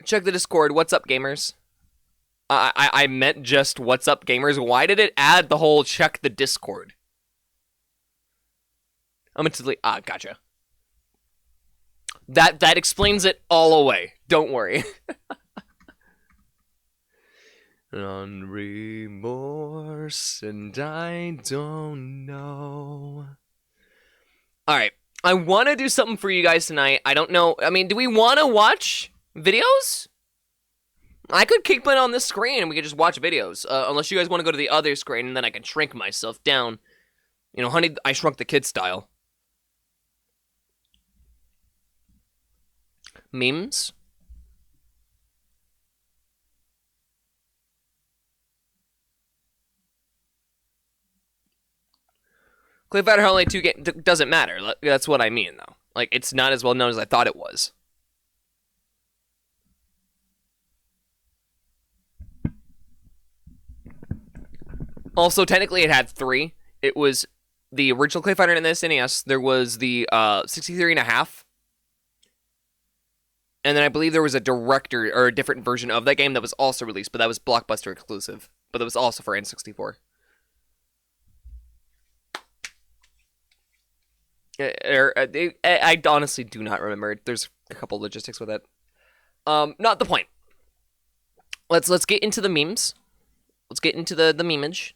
Check the Discord. What's up, gamers? I meant just what's up, gamers. Why did it add the whole check the Discord? I'm going to delete. Gotcha. That explains it all away. Don't worry. On remorse, and I don't know. Alright, I want to do something for you guys tonight. I don't know. I mean, do we want to watch videos? I could keep it on this screen and we could just watch videos. Unless you guys want to go to the other screen and then I can shrink myself down. You know, Honey, I Shrunk the Kid style. Memes? Clay Fighter only 2 games doesn't matter. That's what I mean, though. Like, it's not as well known as I thought it was. Also, technically, it had 3. It was the original Clay Fighter and the SNES. There was the 63.5. And then I believe there was a director or a different version of that game that was also released, but that was Blockbuster exclusive. But that was also for N64. I honestly do not remember. There's a couple logistics with it. Not the point. Let's get into the memes. Let's get into the memeage.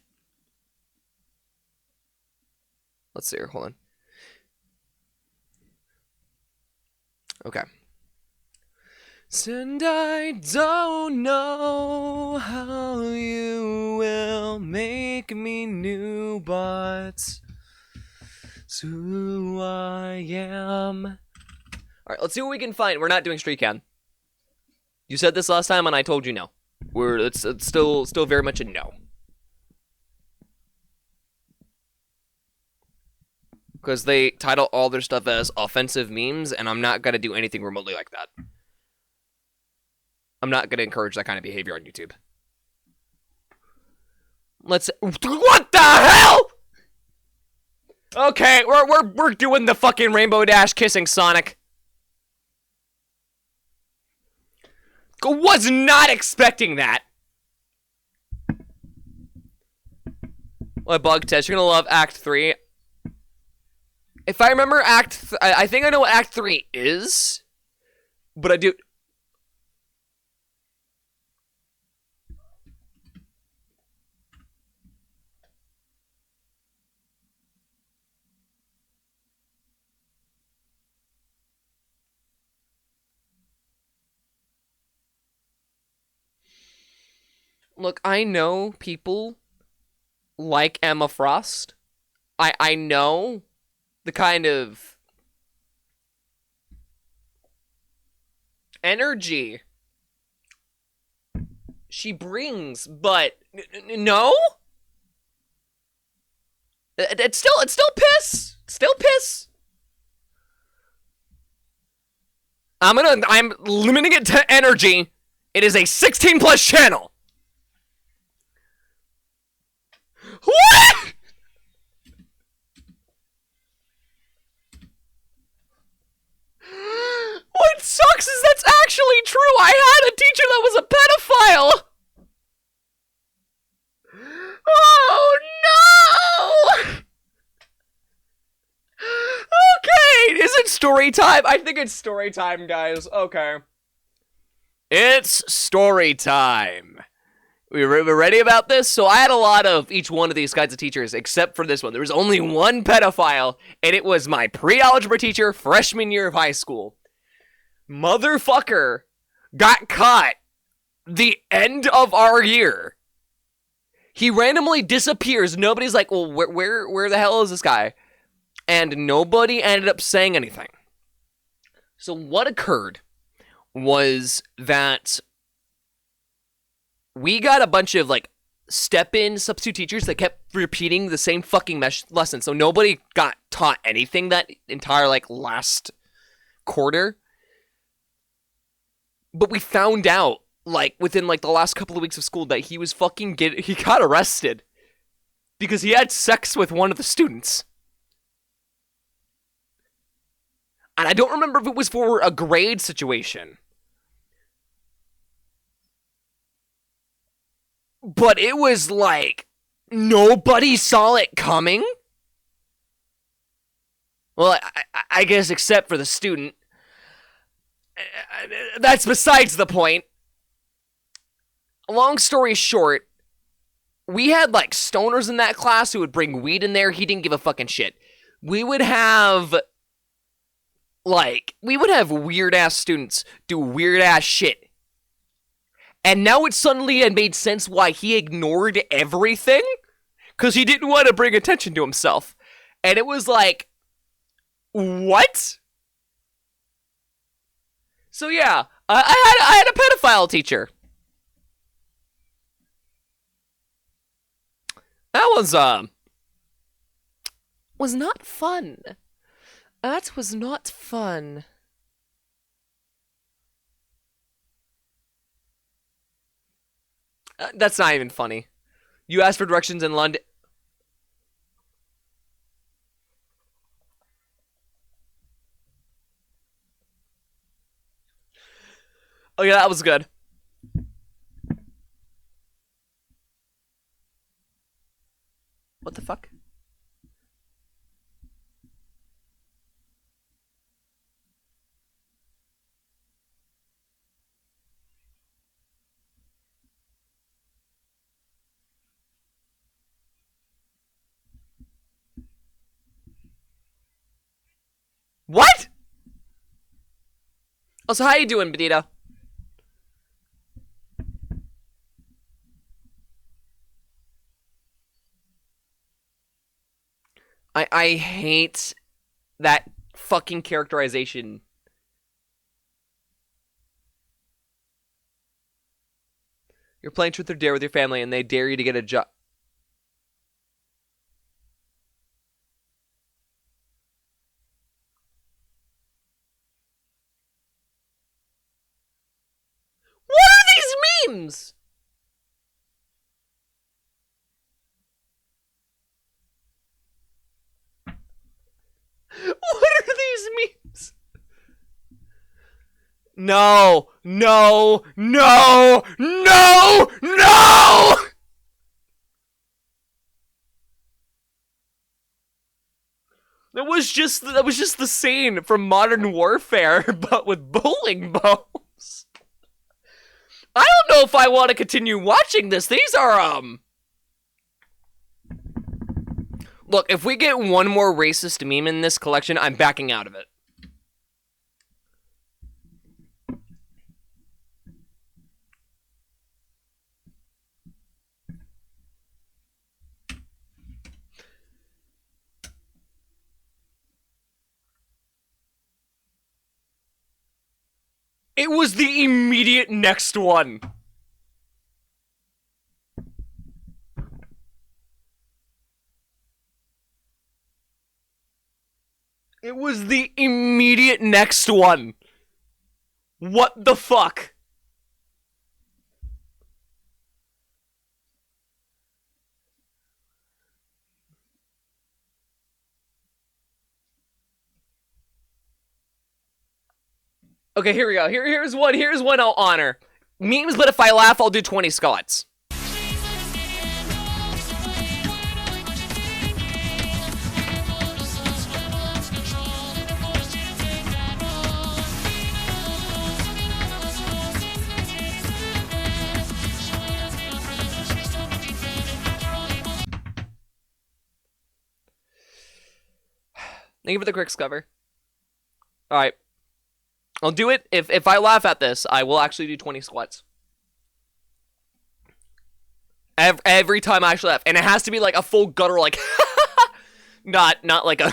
Let's see here. Hold on. Okay. And I don't know how you will make me new, but it's who I am. Alright, let's see what we can find. We're not doing street cam. You said this last time and I told you no. It's still very much a no. Because they title all their stuff as offensive memes, and I'm not going to do anything remotely like that. I'm not going to encourage that kind of behavior on YouTube. What the hell? Okay, we're doing the fucking Rainbow Dash kissing Sonic. Was not expecting that. What bug test? You're gonna love Act 3. If I remember I think I know what Act 3 is, but I do. Look, I know people like Emma Frost. I know the kind of energy she brings, but no? It's still piss. Still piss. I'm limiting it to energy. It is a 16+ channel. What? What sucks is that's actually true. I had a teacher that was a pedophile. Oh no! Okay, is it story time? I think it's story time, guys. Okay. It's story time. We're ready about this? So I had a lot of each one of these kinds of teachers, except for this one. There was only one pedophile, and it was my pre-algebra teacher freshman year of high school. Motherfucker got caught the end of our year. He randomly disappears. Nobody's like, well, where the hell is this guy? And nobody ended up saying anything. So what occurred was that we got a bunch of, like, step-in substitute teachers that kept repeating the same fucking lesson. So nobody got taught anything that entire, like, last quarter. But we found out, like, within, like, the last couple of weeks of school that he was fucking he got arrested. Because he had sex with one of the students. And I don't remember if it was for a grade situation. but it was like nobody saw it coming. Well, I guess except for the student. That's besides the point. Long story short, we had like stoners in that class who would bring weed in there. He didn't give a fucking shit. We would have weird ass students do weird ass shit. And now it suddenly had made sense why he ignored everything. Because he didn't want to bring attention to himself. And it was like, what? So yeah, I had a pedophile teacher. That was not fun. That was not fun. That's not even funny. You asked for directions in London. Oh yeah, that was good. What the fuck? What? Oh, so how you doing, Benita? I hate that fucking characterization. You're playing Truth or Dare with your family and they dare you to get a job. What are these memes? What are these memes? No, no, no, no, no! That was just the scene from Modern Warfare, but with bowling bows. I don't know if I want to continue watching this. These are Look, if we get one more racist meme in this collection, I'm backing out of it. It was the immediate next one. It was the immediate next one. What the fuck? Okay, here we go. Here's one I'll honor. Memes, but if I laugh, I'll do 20 Scots. Thank you for the Crix cover. Alright. I'll do it. If I laugh at this, I will actually do 20 squats. Every time I actually laugh. And it has to be like a full gutter, like, not like a...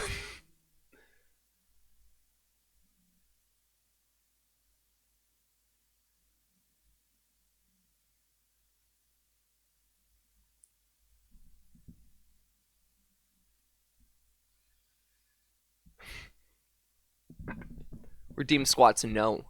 Redeem squats, no.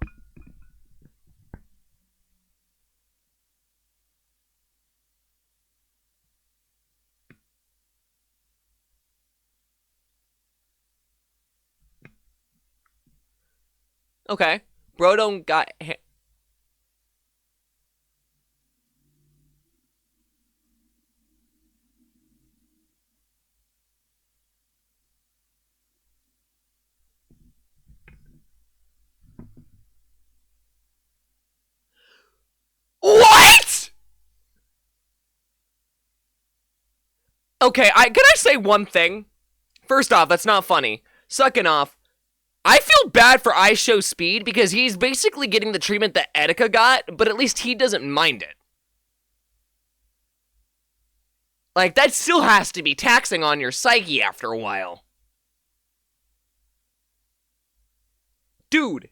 Okay. Bro don't got... Okay, can I say one thing? First off, that's not funny. Second off, I feel bad for iShow Speed because he's basically getting the treatment that Etika got, but at least he doesn't mind it. Like, that still has to be taxing on your psyche after a while. Dude,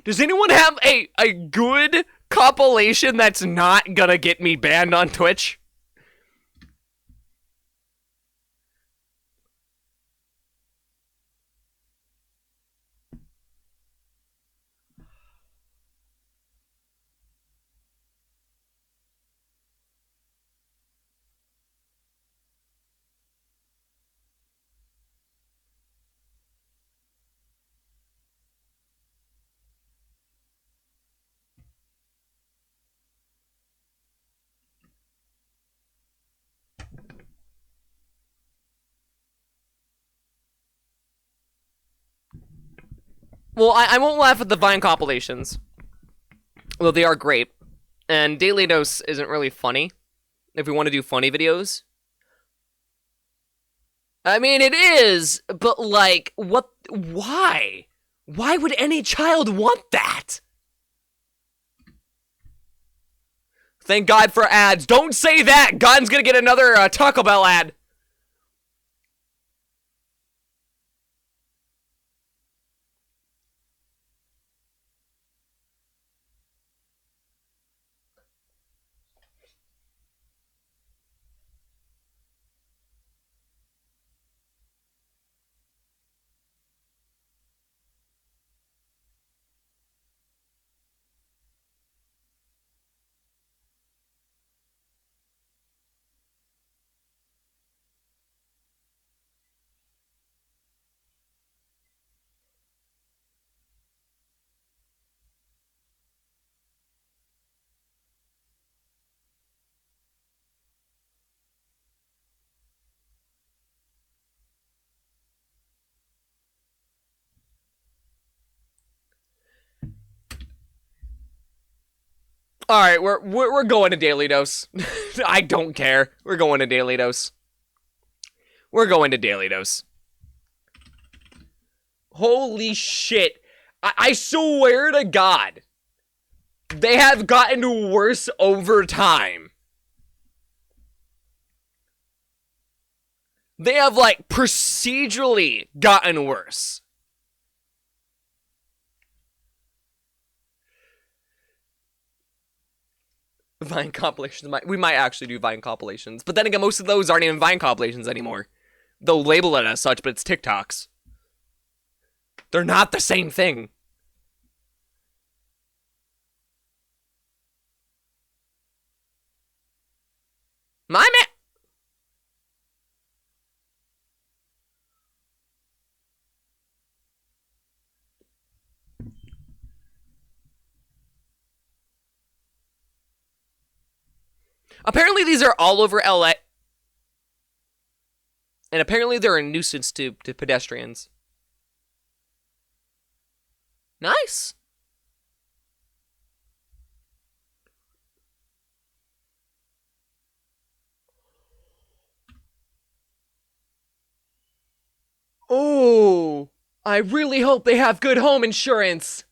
does anyone have a good compilation that's not gonna get me banned on Twitch? Well, I won't laugh at the Vine compilations. Although they are great. And Daily Dose isn't really funny. If we want to do funny videos. I mean, it is, but like, what? Why? Why would any child want that? Thank God for ads. Don't say that! God's gonna get another Taco Bell ad. All right, we're going to Daily Dose. I don't care. We're going to Daily Dose. We're going to Daily Dose. Holy shit! I swear to God, they have gotten worse over time. They have like procedurally gotten worse. Vine compilations. We might actually do Vine compilations. But then again, most of those aren't even Vine compilations anymore. They'll label it as such, but it's TikToks. They're not the same thing. My man. Apparently these are all over LA. And apparently they're a nuisance to pedestrians. Nice. Oh, I really hope they have good home insurance.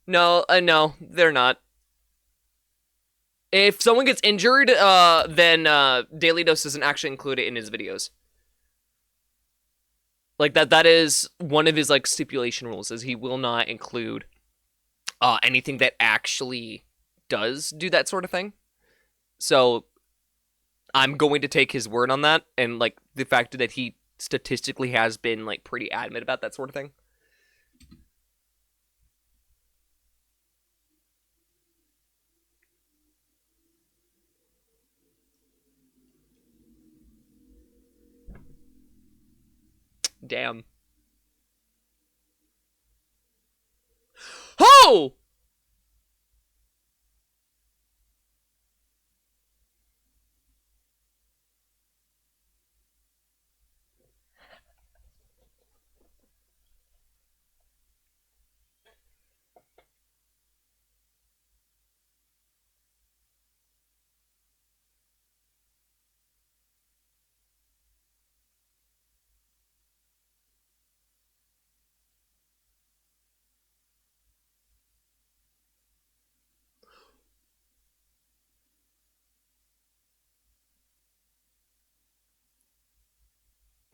No, no, they're not. If someone gets injured, then Daily Dose doesn't actually include it in his videos. Like that is one of his like stipulation rules, is he will not include anything that actually does do that sort of thing. So I'm going to take his word on that, and like the fact that he statistically has been like pretty adamant about that sort of thing. Damn. Oh!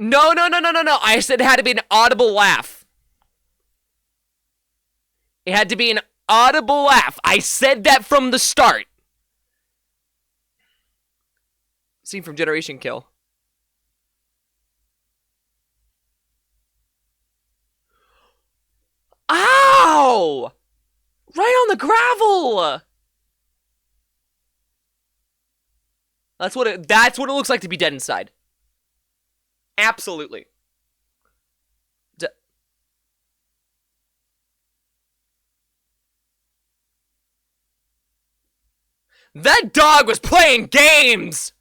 No, no, no, no, no, no. I said it had to be an audible laugh. It had to be an audible laugh. I said that from the start. Scene from Generation Kill. Ow! Right on the gravel! That's what it looks like to be dead inside. Absolutely. That dog was playing games!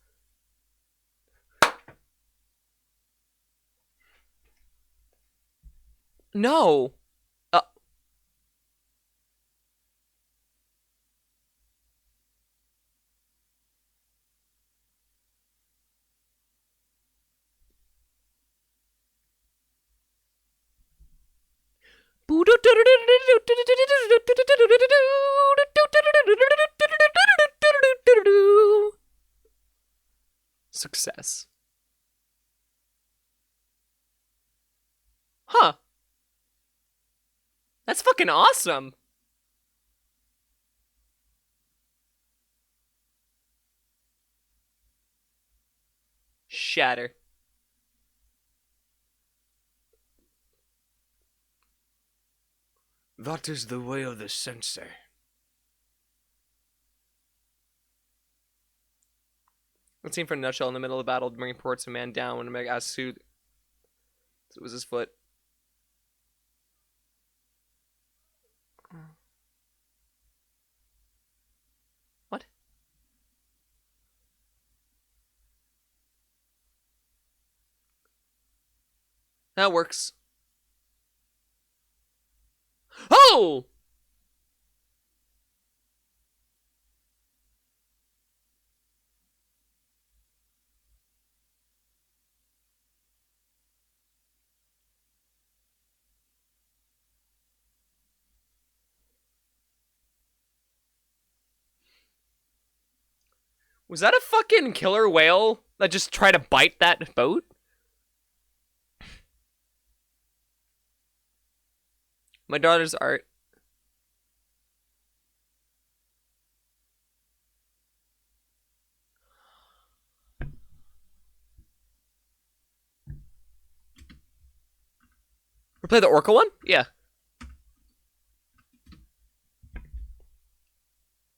No. Success. Huh. That's fucking awesome. Shatter.
That is the way of the sensei.
Let's see for a nutshell. In the middle of the battle, Marine reports a man down when a mega ass suit. It was his foot. What? That works. Oh! Was that a fucking killer whale that just tried to bite that boat? My daughter's art. We play the Orca one? Yeah.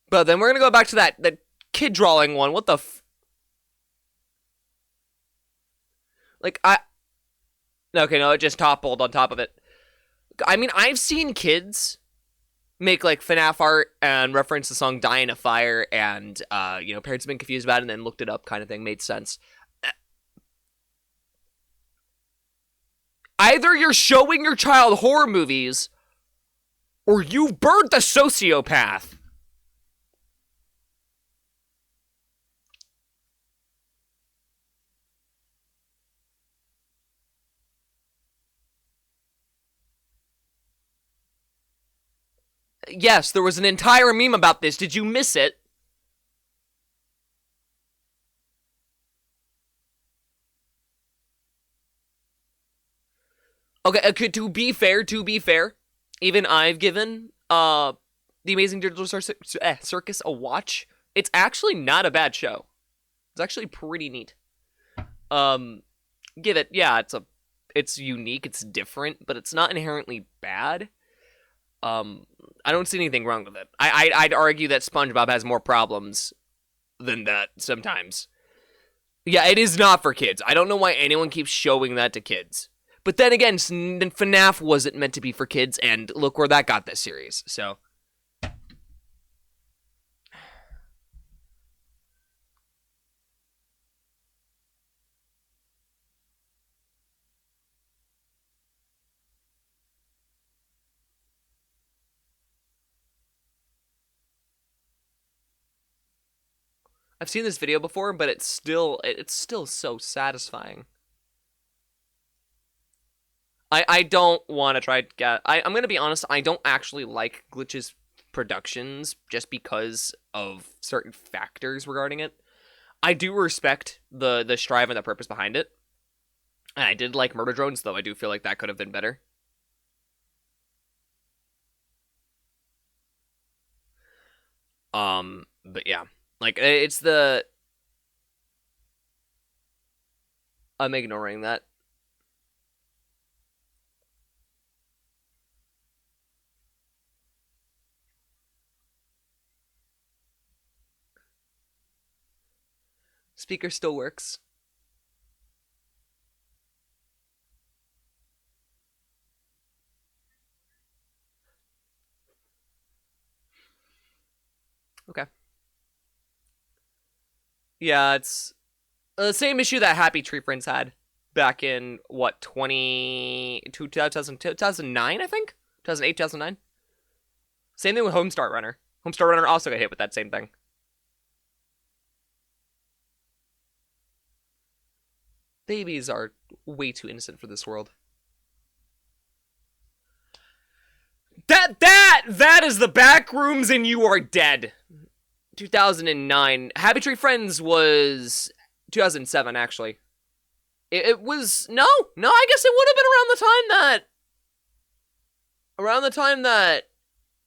But then we're gonna go back to that kid drawing one. What the Okay, no, it just toppled on top of it. I mean, I've seen kids make, like, FNAF art and reference the song Die in a Fire, and, parents have been confused about it and then looked it up kind of thing. Made sense. Either you're showing your child horror movies, or you've burned the sociopath. Yes, there was an entire meme about this. Did you miss it? Okay, to be fair, even I've given The Amazing Digital Circus a watch. It's actually not a bad show. It's actually pretty neat. Give it, yeah, it's unique, it's different, but it's not inherently bad. I don't see anything wrong with it. I'd argue that SpongeBob has more problems than that sometimes. Yeah, it is not for kids. I don't know why anyone keeps showing that to kids. But then again, FNAF wasn't meant to be for kids, and look where that got this series, so. I've seen this video before, but it's still so satisfying. I don't want to try to get... I'm going to be honest, I don't actually like Glitch's productions just because of certain factors regarding it. I do respect the strive and the purpose behind it. And I did like Murder Drones, though I do feel like that could have been better. But yeah. Like, it's the... I'm ignoring that. Speaker still works. Okay. Yeah, it's the same issue that Happy Tree Friends had back in, what, 2009, I think? 2008, 2009? Same thing with Homestar Runner. Homestar Runner also got hit with that same thing. Babies are way too innocent for this world. That is the back rooms and you are dead. 2009. Happy Tree Friends was 2007, actually. It was no, I guess it would have been around the time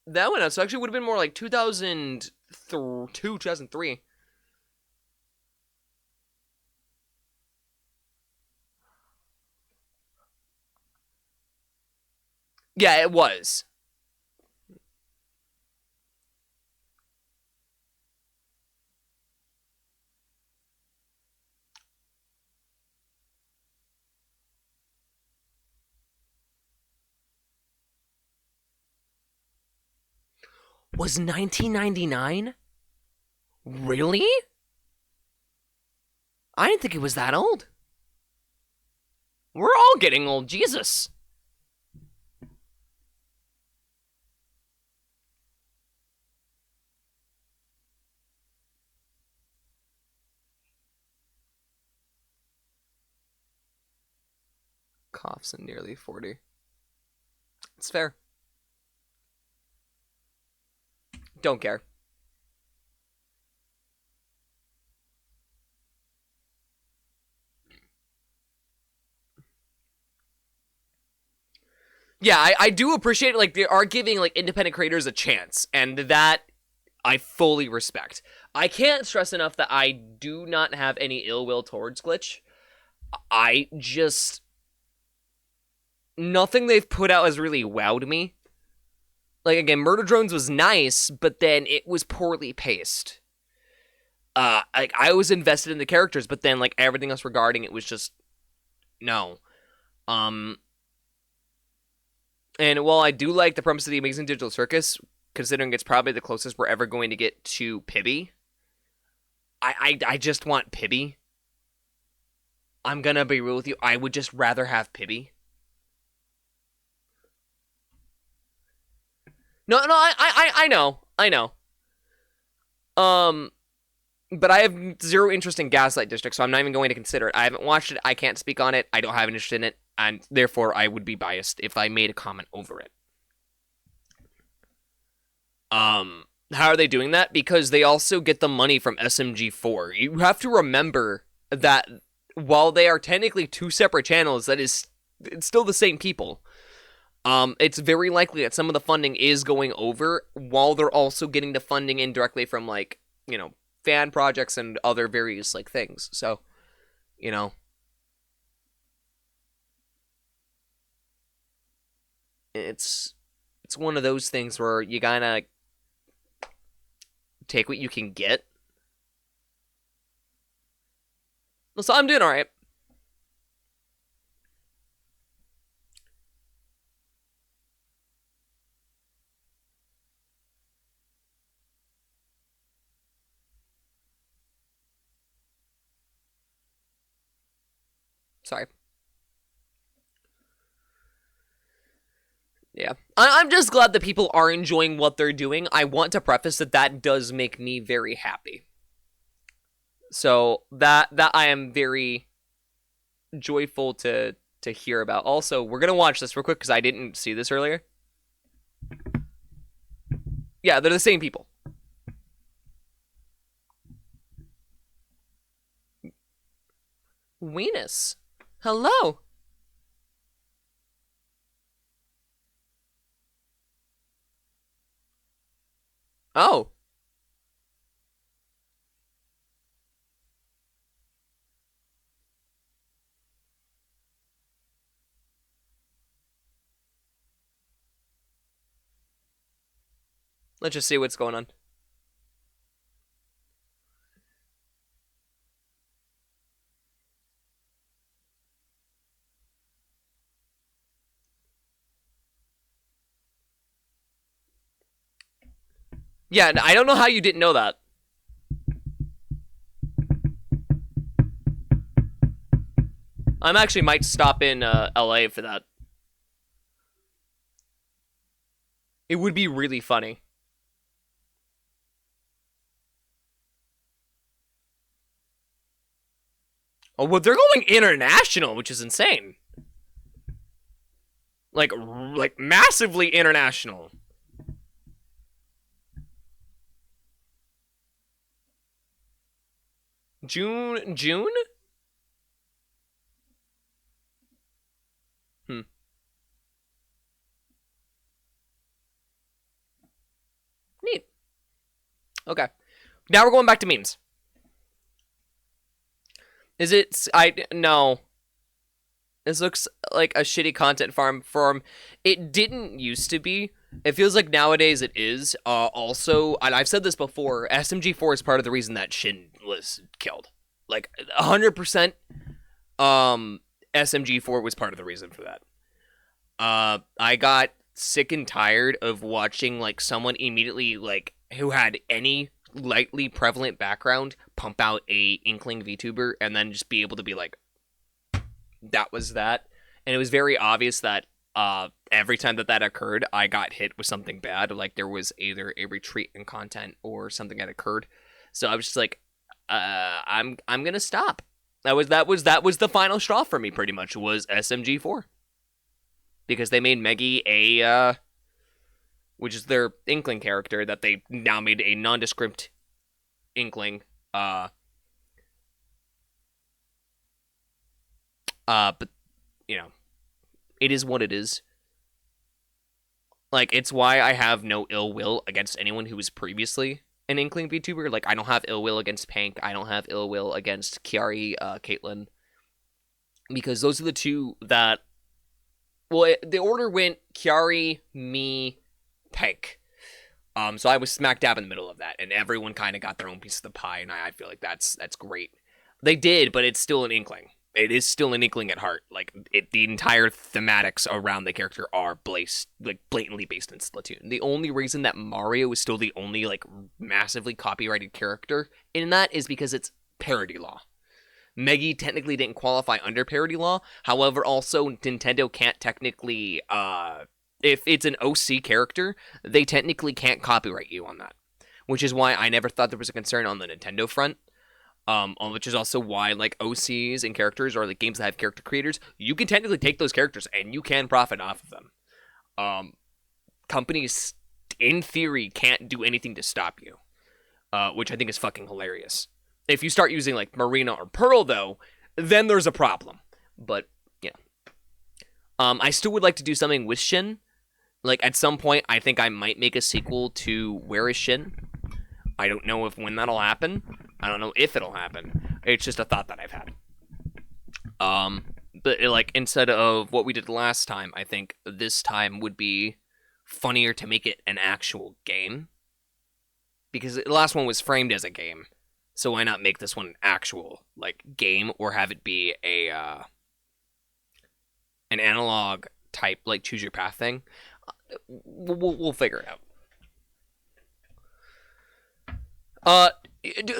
that went out. So actually, it would have been more like 2002, 2003. Yeah, it was. Was 1999? Really? I didn't think it was that old. We're all getting old, Jesus. Coughs in nearly 40. It's fair. Don't care. Yeah, I do appreciate it. Like, they are giving, like, independent creators a chance, and that I fully respect. I can't stress enough that I do not have any ill will towards Glitch. I just... Nothing they've put out has really wowed me. Like, again, Murder Drones was nice, but then it was poorly paced. Like, I was invested in the characters, but then, like, everything else regarding it was just... No. And while I do like the premise of the Amazing Digital Circus, considering it's probably the closest we're ever going to get to Pibby, I just want Pibby. I'm gonna be real with you. I would just rather have Pibby. No, I know. But I have zero interest in Gaslight District, so I'm not even going to consider it. I haven't watched it. I can't speak on it. I don't have an interest in it, and therefore I would be biased if I made a comment over it. How are they doing that? Because they also get the money from SMG4. You have to remember that while they are technically two separate channels, it's still the same people. It's very likely that some of the funding is going over while they're also getting the funding indirectly from, like, you know, fan projects and other various, like, things. So, you know. It's one of those things where you gotta take what you can get. So I'm doing alright. Sorry. Yeah. I'm just glad that people are enjoying what they're doing. I want to preface that does make me very happy. So that I am very joyful to hear about. Also, we're going to watch this real quick because I didn't see this earlier. Yeah, they're the same people. Weenus. Hello. Oh. Let's just see what's going on. Yeah, I don't know how you didn't know that. I actually might stop in LA for that. It would be really funny. Oh, well, they're going international, which is insane. Like massively international. June? Neat. Okay. Now we're going back to memes. Is it... No. This looks like a shitty content farm. It didn't used to be. It feels like nowadays it is. Also, and I've said this before, SMG4 is part of the reason that Shin was killed. Like, 100%, SMG4 was part of the reason for that. I got sick and tired of watching, like, someone immediately, like, who had any lightly prevalent background pump out a Inkling VTuber and then just be able to be like, that was that. And it was very obvious that every time that occurred, I got hit with something bad. Like, there was either a retreat in content or something had occurred. So I was just like, I'm gonna stop. That was the final straw for me, pretty much, was SMG4. Because they made Meggy a which is their Inkling character that they now made a nondescript Inkling. But you know, it is what it is. Like, it's why I have no ill will against anyone who was previously an Inkling VTuber. Like, I don't have ill will against Pank. I don't have ill will against Kiari, Caitlyn. Because those are the two that... Well, the order went Kiari, me, Pank. So I was smack dab in the middle of that, and everyone kind of got their own piece of the pie, and I feel like that's great. They did, but it's still an Inkling. It is still an Inkling at heart. Like, the entire thematics around the character are blatantly based in Splatoon. The only reason that Mario is still the only, like, massively copyrighted character in that is because it's parody law. Meggy technically didn't qualify under parody law. However, also, Nintendo can't technically, if it's an OC character, they technically can't copyright you on that. Which is why I never thought there was a concern on the Nintendo front. Which is also why, like, OCs and characters, or like games that have character creators, you can technically take those characters and you can profit off of them. Companies, in theory, can't do anything to stop you, which I think is fucking hilarious. If you start using, like, Marina or Pearl, though, then there's a problem. But, yeah. I still would like to do something with Shin. Like, at some point, I think I might make a sequel to Where is Shin? I don't know when that'll happen. I don't know if it'll happen. It's just a thought that I've had. But like, instead of what we did last time, I think this time would be funnier to make it an actual game. Because the last one was framed as a game. So why not make this one an actual, like, game, or have it be a an analog type, like, choose your path thing? We'll figure it out.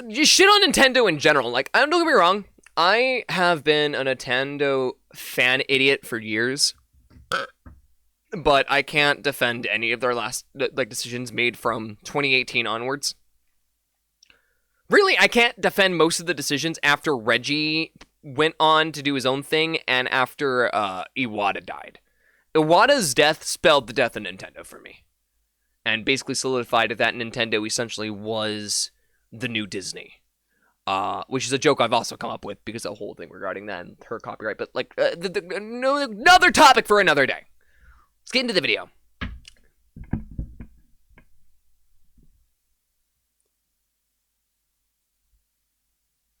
Just shit on Nintendo in general. Like, don't get me wrong, I have been a Nintendo fan idiot for years, but I can't defend any of their last, like, decisions made from 2018 onwards. Really, I can't defend most of the decisions after Reggie went on to do his own thing and after Iwata died. Iwata's death spelled the death of Nintendo for me, and basically solidified that Nintendo essentially was the new Disney. which is a joke I've also come up with because of the whole thing regarding that and her copyright. But like, no, another topic for another day. Let's get into the video.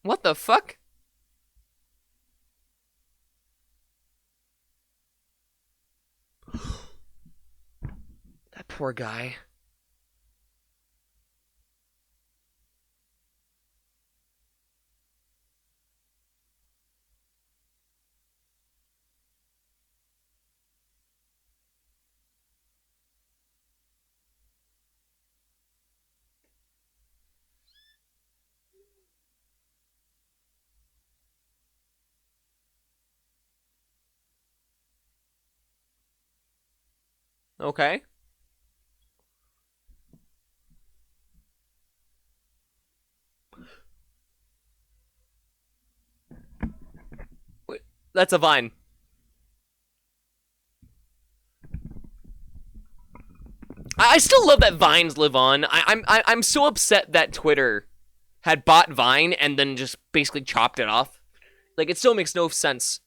What the fuck? That poor guy. Okay. Wait, that's a Vine. I still love that Vines live on. I'm so upset that Twitter had bought Vine and then just basically chopped it off. Like, it still makes no sense.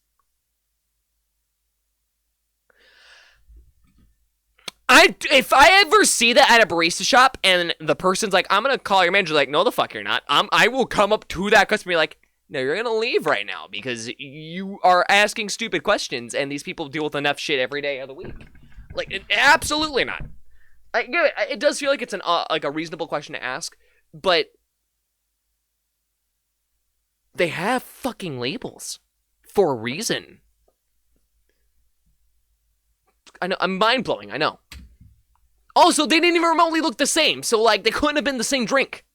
If I ever see that at a barista shop and the person's like, I'm gonna call your manager, like, no the fuck you're not. I will come up to that customer and be like, no, you're gonna leave right now because you are asking stupid questions and these people deal with enough shit every day of the week. Like, absolutely not. It does feel like it's like a reasonable question to ask, but they have fucking labels for a reason. I know, I'm mind-blowing, I know. Also, they didn't even remotely look the same, so, like, they couldn't have been the same drink.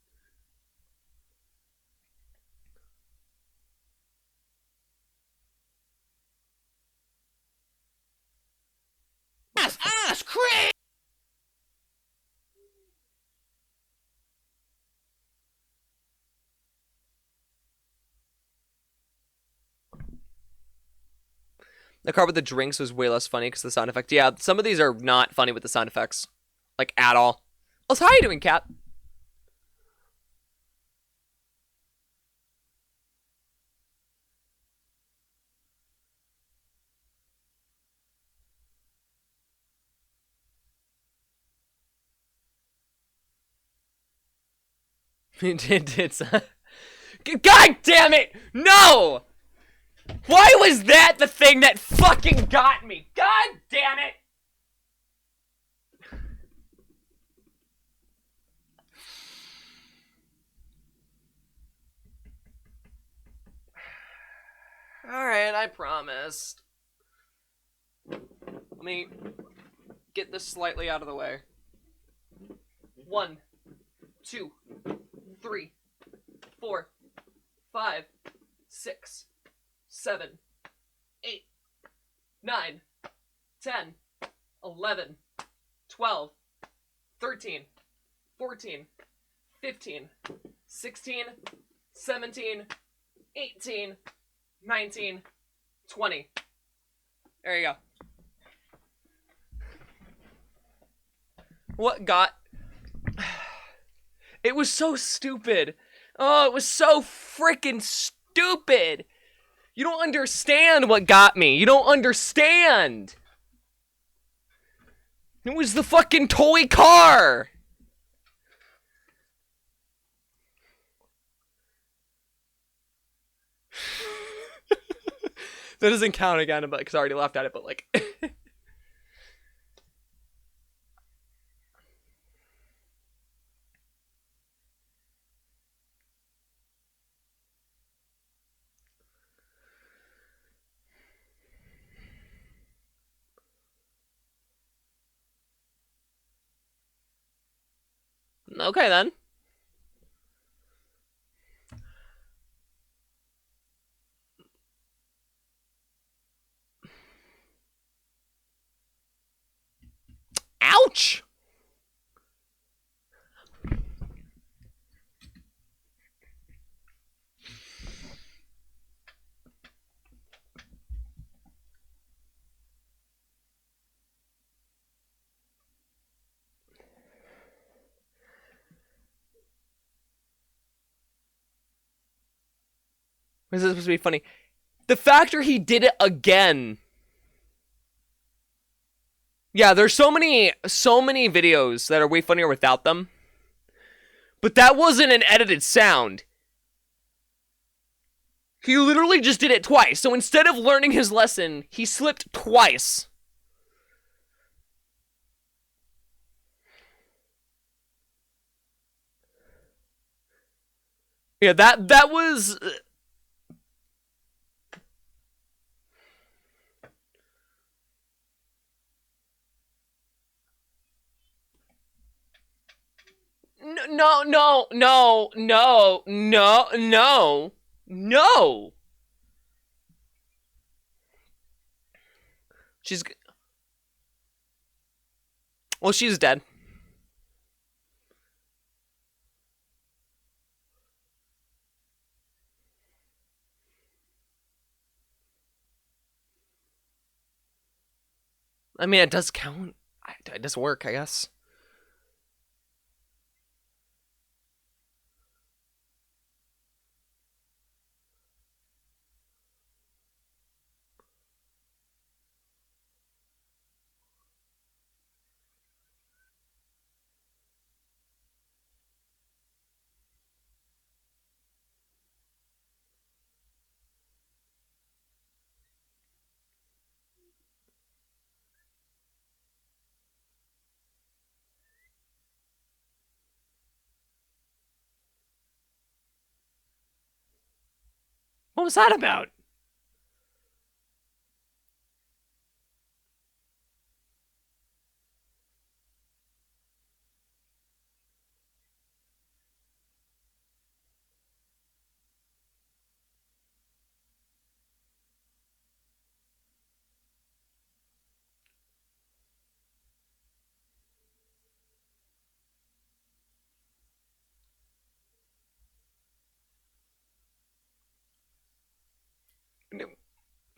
Ass Chris! The car with the drinks was way less funny because the sound effects. Yeah, some of these are not funny with the sound effects. Like, at all. Also, how are you doing, Cat? It's God damn it! No! Why was that the thing that fucking got me? God damn it! Alright, I promised. Let me get this slightly out of the way. 1, 2, 3, 4, 5, 6, 7, 8, 9, 10, 11, 12, 13, 14, 15, 16, 17, 18, 19, 20. There you go. What got... It was so stupid. Oh, it was so freaking stupid. You don't understand what got me. You don't understand. It was the fucking toy car. That doesn't count again, but because I already laughed at it, but like... Okay, then. Ouch! This is supposed to be funny. The factor he did it again. Yeah, there's so many videos that are way funnier without them. But that wasn't an edited sound. He literally just did it twice. So instead of learning his lesson, he slipped twice. Yeah, that was... No, no, no, no, no, no, no. She's... Well, she's dead. I mean, it does count. It does work, I guess. What was that about?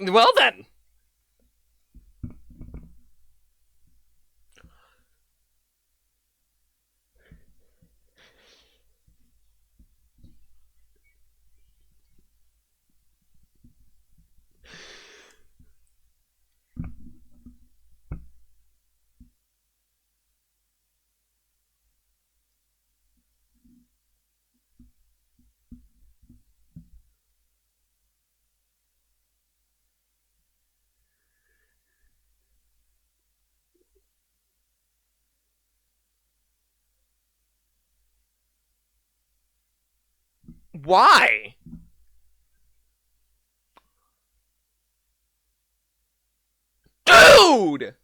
Well then. Why? Dude!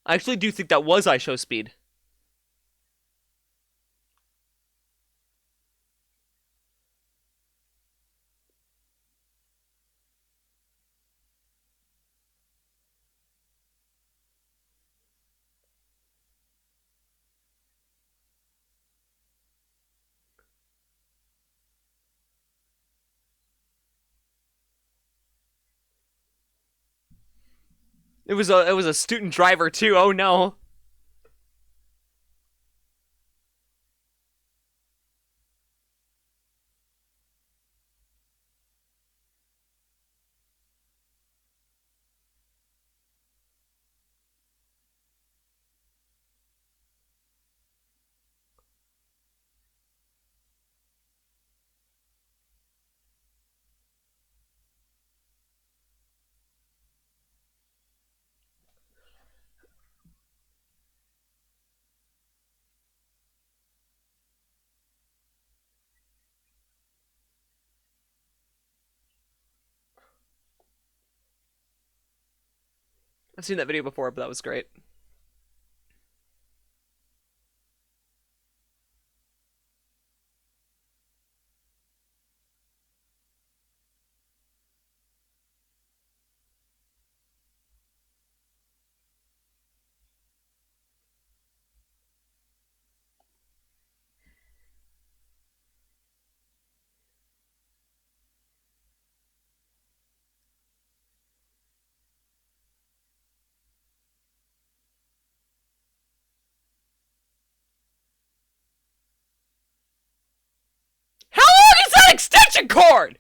I actually do think that was iShow speed. It was a student driver too. Oh no. I've seen that video before, but that was great. fucking cord!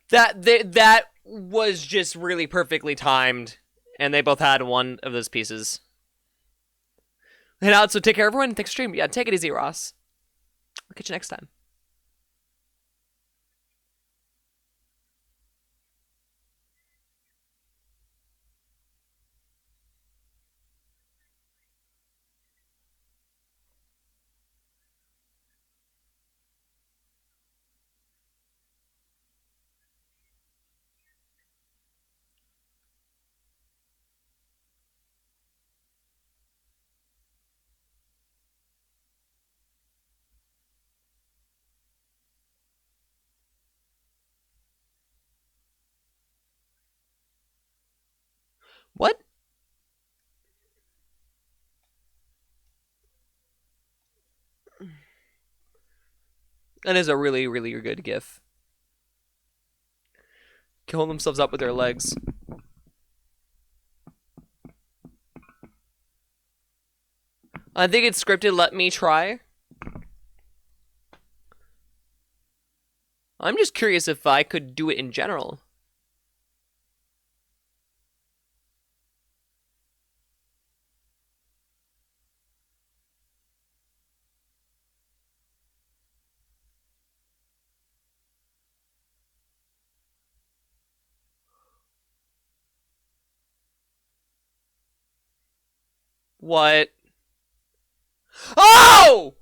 That was just really perfectly timed, and they both had one of those pieces. And out, so take care, everyone. Thanks for streaming. Yeah, take it easy, Ross. I'll catch you next time. What? That is a really, really good gif. Killing themselves up with their legs. I think it's scripted. Let me try. I'm just curious if I could do it in general. What? Oh!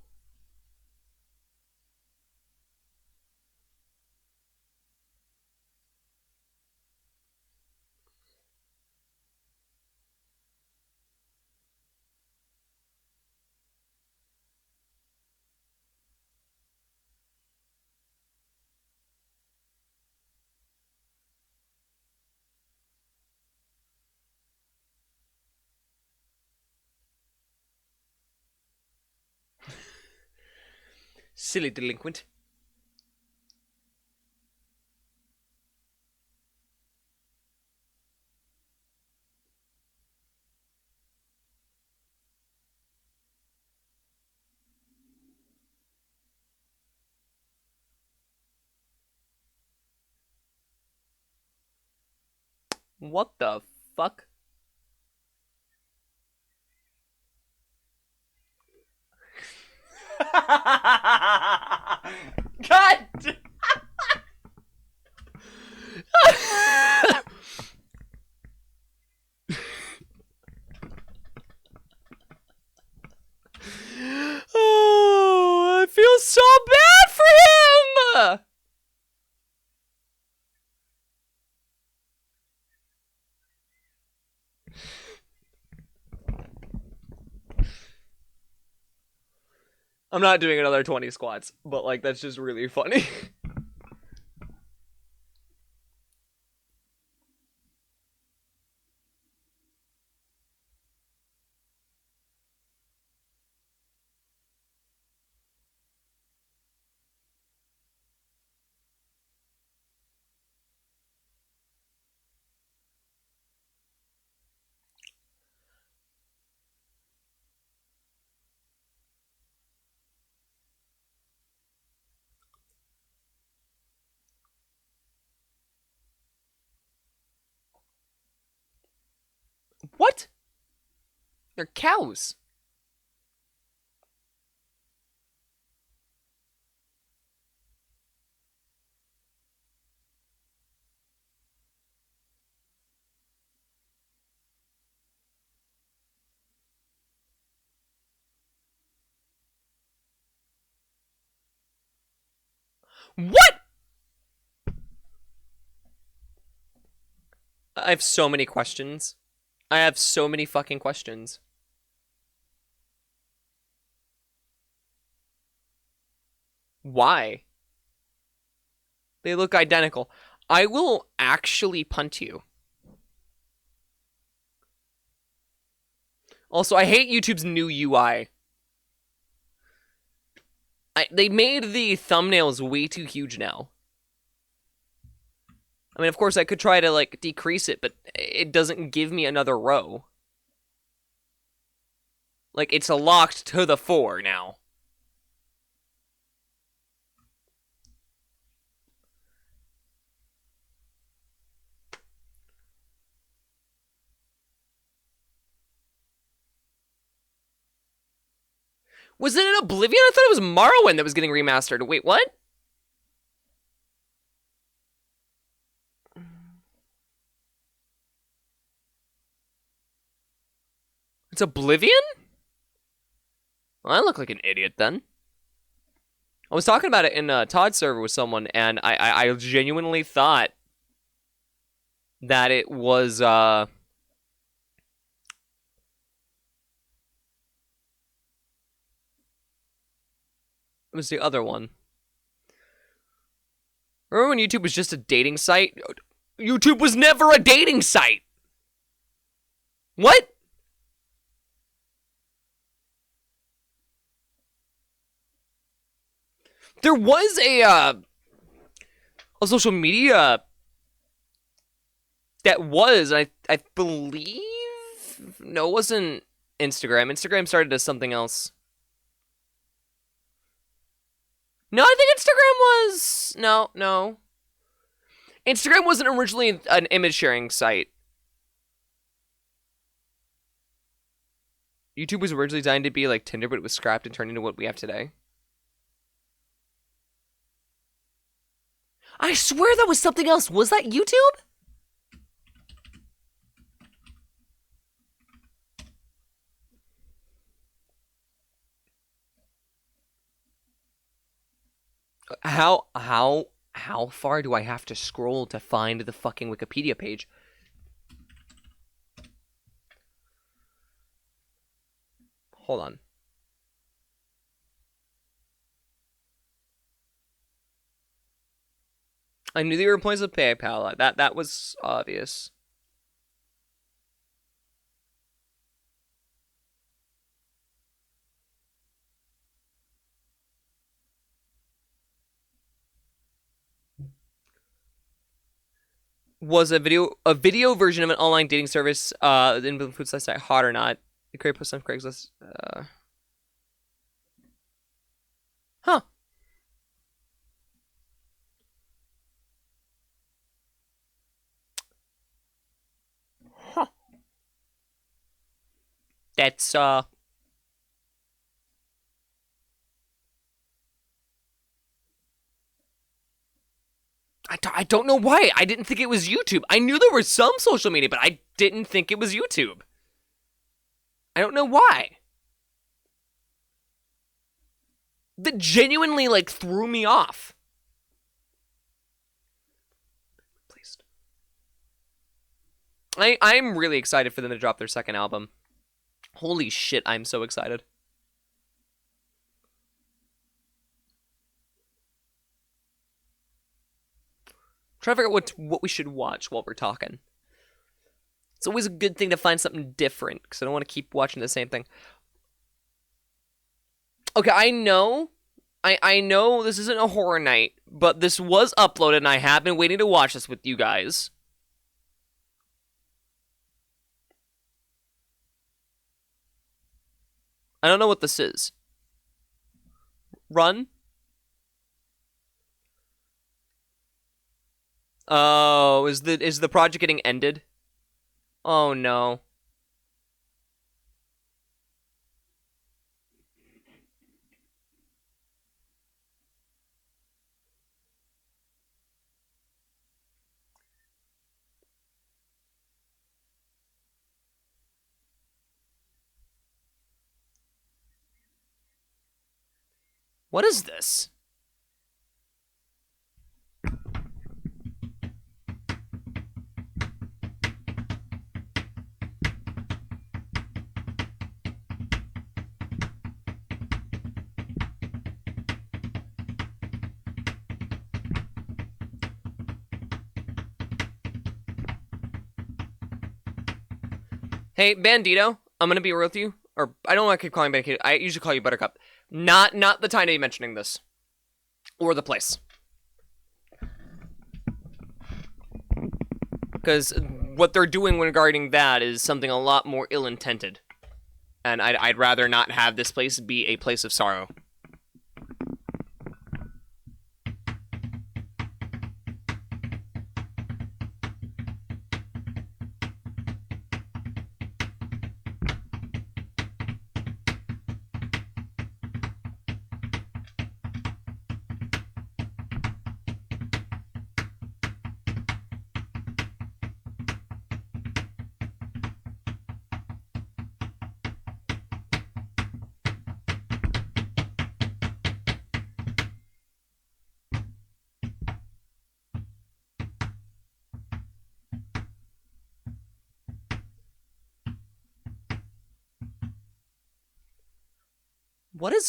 Silly delinquent. What the fuck? God! Oh, I feel so bad for him! I'm not doing another 20 squats, but like that's just really funny. What? They're cows. What? I have so many questions. I have so many fucking questions. Why? They look identical. I will actually punt you. Also, I hate YouTube's new UI. They made the thumbnails way too huge now. I mean, of course, I could try to, like, decrease it, but it doesn't give me another row. Like, it's locked to the 4 now. Was it in Oblivion? I thought it was Morrowind that was getting remastered. Wait, what? It's Oblivion? Well, I look like an idiot then. I was talking about it in Todd's server with someone, and I genuinely thought that it was it was the other one. Remember when YouTube was just a dating site? YouTube was never a dating site! What? There was a social media that was, I believe... No, it wasn't Instagram. Instagram started as something else. No, I think Instagram was... No. Instagram wasn't originally an image sharing site. YouTube was originally designed to be like Tinder, but it was scrapped and turned into what we have today. I swear that was something else. Was that YouTube? How far do I have to scroll to find the fucking Wikipedia page? Hold on. I knew they were points of PayPal. That was obvious. Was a video version of an online dating service in the food site hot or not? The create post on Craigslist. Huh. Huh. That's I don't know why. I didn't think it was YouTube. I knew there was some social media, but I didn't think it was YouTube. I don't know why. That genuinely, like, threw me off. Please. I'm really excited for them to drop their second album. Holy shit, I'm so excited. Trying to figure out what we should watch while we're talking. It's always a good thing to find something different, because I don't want to keep watching the same thing. Okay, I know this isn't a horror night, but this was uploaded, and I have been waiting to watch this with you guys. I don't know what this is. Run? Oh, is the project getting ended? Oh no. What is this? Hey, Bandito, I'm gonna be real with you. Or I don't want to keep calling Bandito. I usually call you Buttercup. Not the time to be mentioning this. Or the place. Because what they're doing regarding that is something a lot more ill-intended. And I'd rather not have this place be a place of sorrow.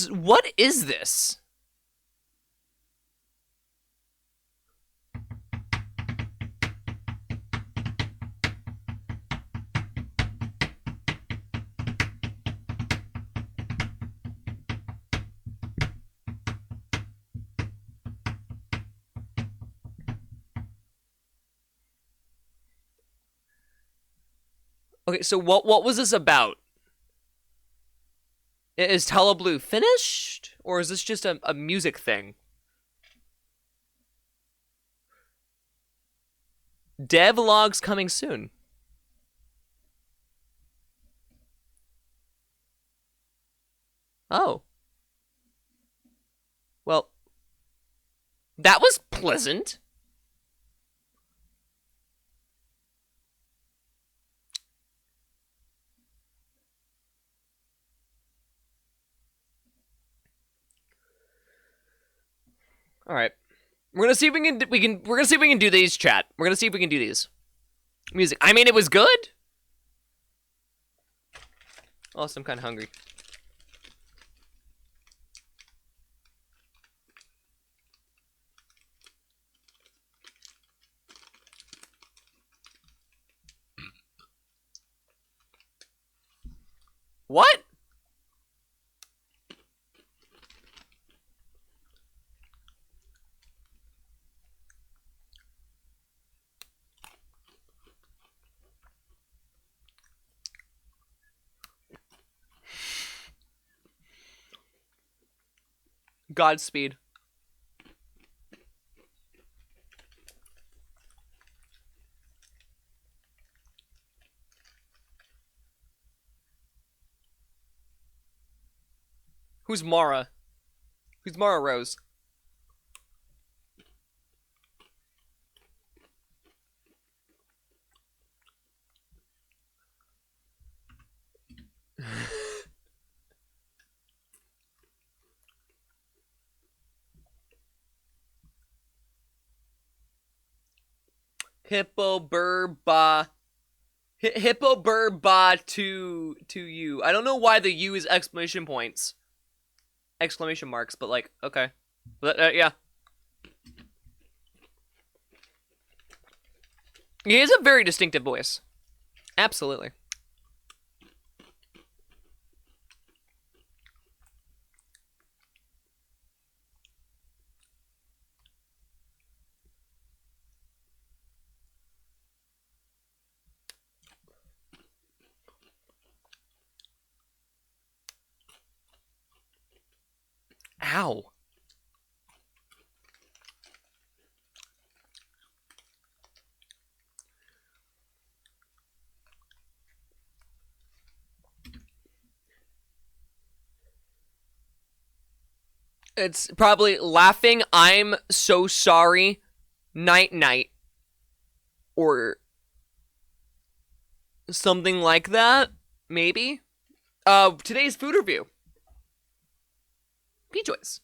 What is this? Okay, so what was this about? Is Teleblue finished? Or is this just a music thing? Devlogs coming soon. Oh. Well, that was pleasant. All right. We're gonna see if we're gonna see if we can do these, chat. We're gonna see if we can do these. Music. I mean, it was good. Also, I'm kind of hungry. What? Godspeed. Who's Mara? Who's Mara Rose? Hippo Burba. Hippo Burba to you. I don't know why the U is exclamation points. Exclamation marks, but like, okay. But, yeah. He has a very distinctive voice. Absolutely. Ow. It's probably laughing, I'm so sorry, night night. Or something like that, maybe. Today's food review. P-Choice.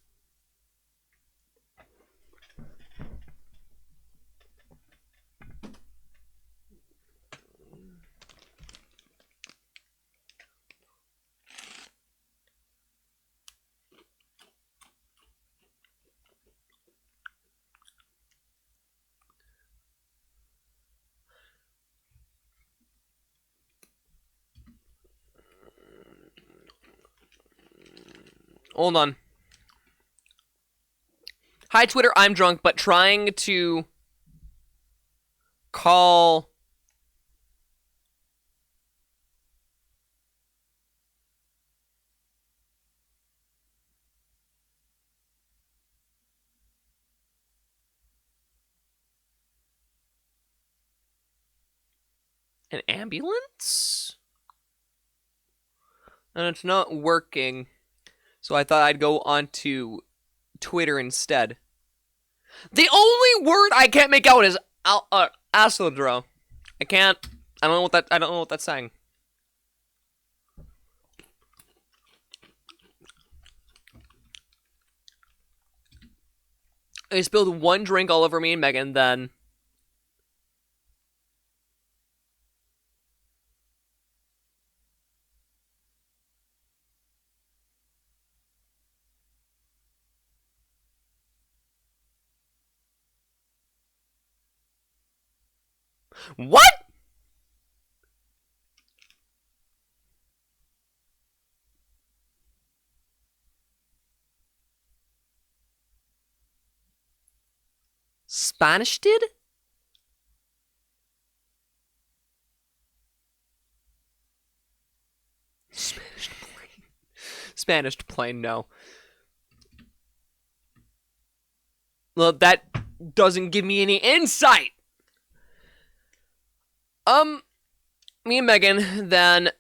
Hold on. Hi, Twitter. I'm drunk, but trying to call. An ambulance? And it's not working. So I thought I'd go onto Twitter instead. The only word I can't make out is Aslodro. I can't. I don't know what that's saying. I spilled one drink all over me and Megan, then. What? Spanish did? Spanish plane. Spanish plane, no. Well, that doesn't give me any insight. Me and Megan, then.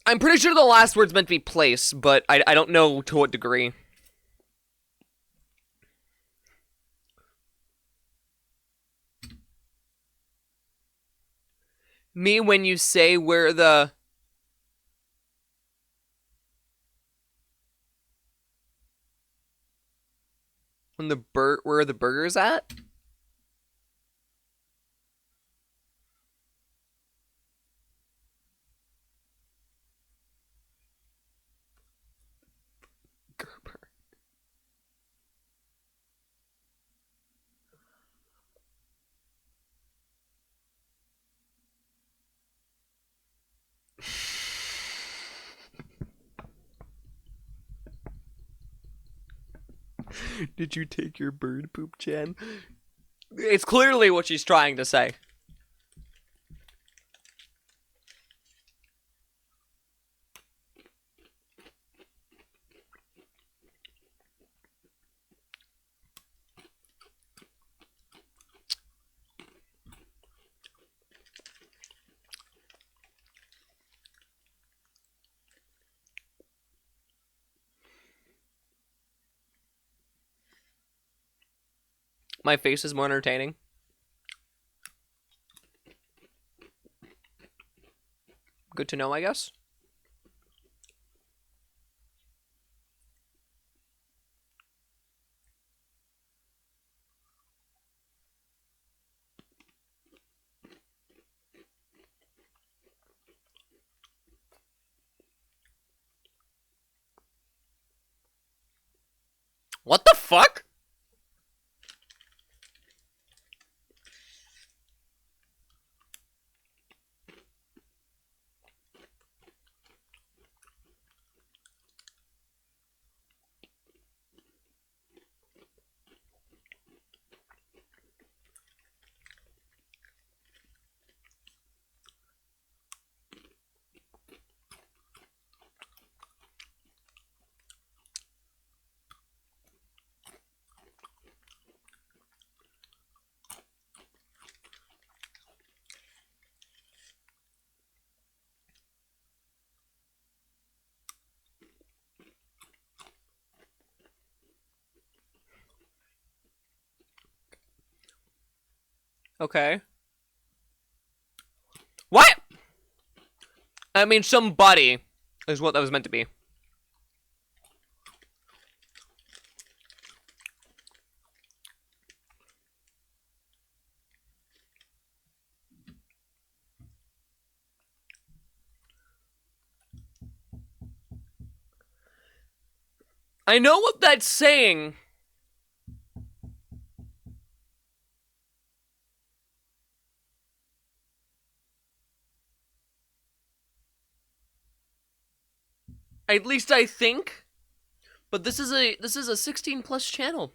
I'm pretty sure the last word's meant to be place, but I don't know to what degree. Me when you say where the... where the burger's at? Gerber. Did you take your bird poop, Jen? It's clearly what she's trying to say. My face is more entertaining. Good to know, I guess. What the fuck? Okay. What? I mean, somebody is what that was meant to be. I know what that's saying. At least I think. But this is a 16 plus channel.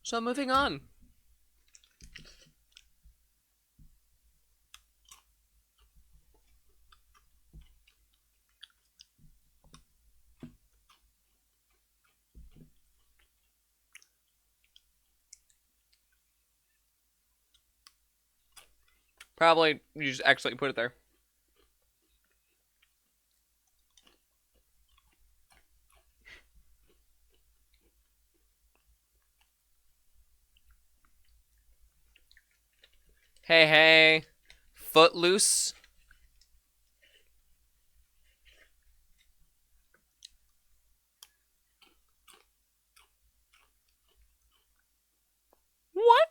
So moving on. Probably you just accidentally put it there. Hey, hey. Footloose. What?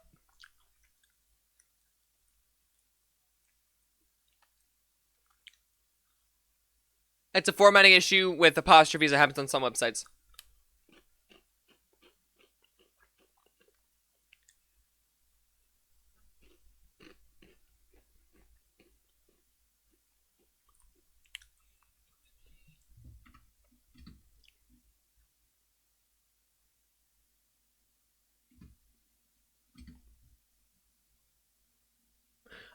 It's a formatting issue with apostrophes that happens on some websites.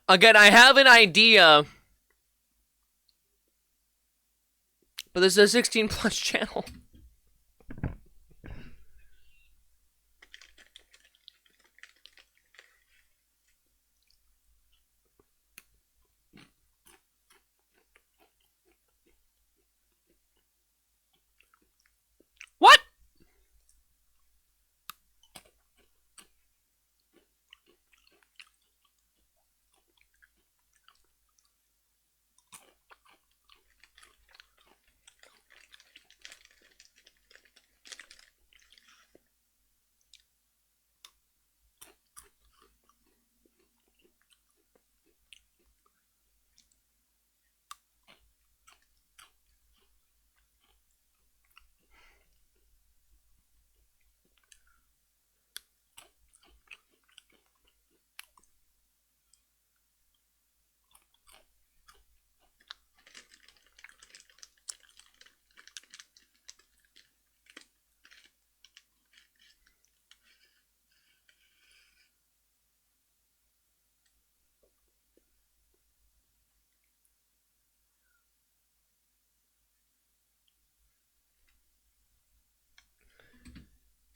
Again, I have an idea, but this is a 16 plus channel. What?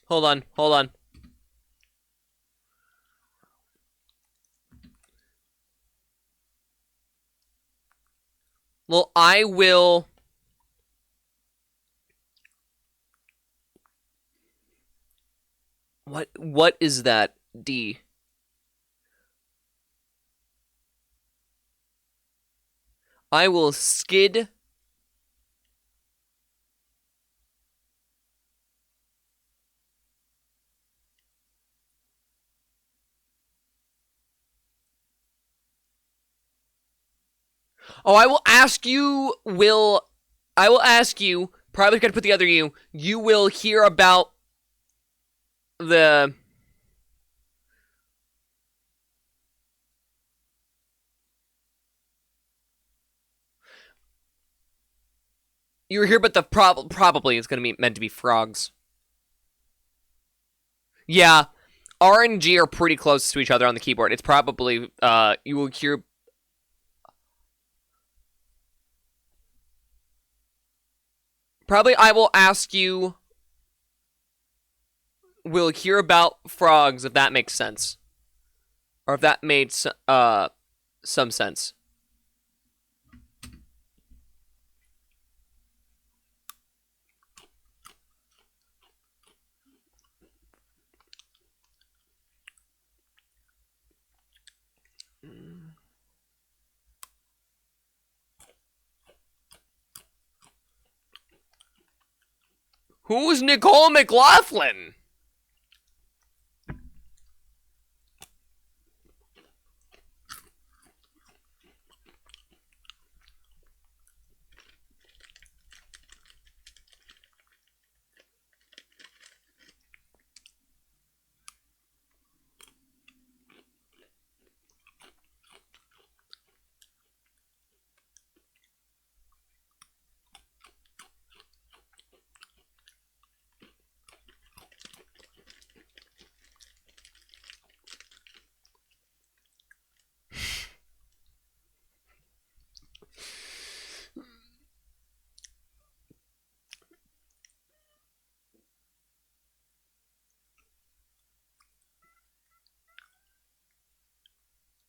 Hold on, hold on. Well, I will... What is that, D? I will skid... Oh, I will ask you, probably gonna put the other you will hear about the... You were here, but the probably is gonna be meant to be frogs. Yeah, R and G are pretty close to each other on the keyboard. It's probably, you will hear... Probably I will ask you... We'll hear about frogs, if that makes sense. Or if that made, some sense. Who's Nicole McLaughlin?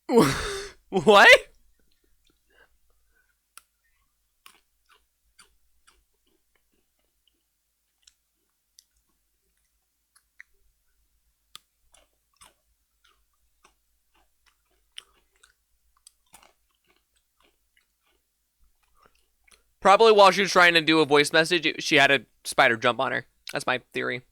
What? Probably while she was trying to do a voice message, she had a spider jump on her. That's my theory.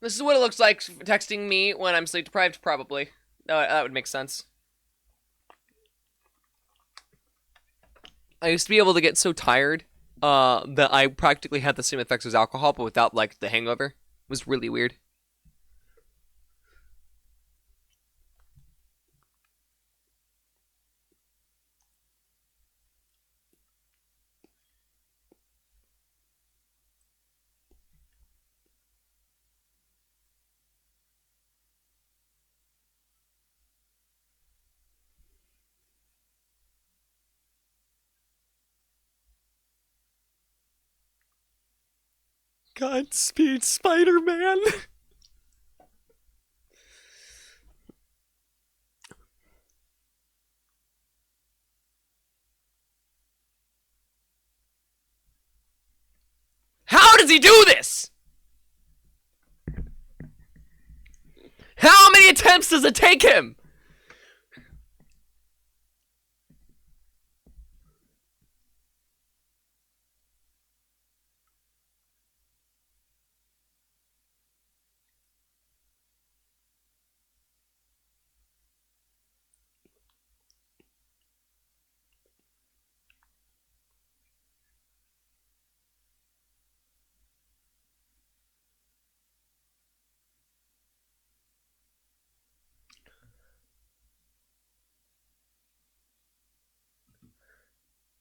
This is what it looks like texting me when I'm sleep deprived, probably. That would make sense. I used to be able to get so tired that I practically had the same effects as alcohol, but without, like, the hangover. It was really weird. Godspeed, Spider-Man. How does he do this? How many attempts does it take him?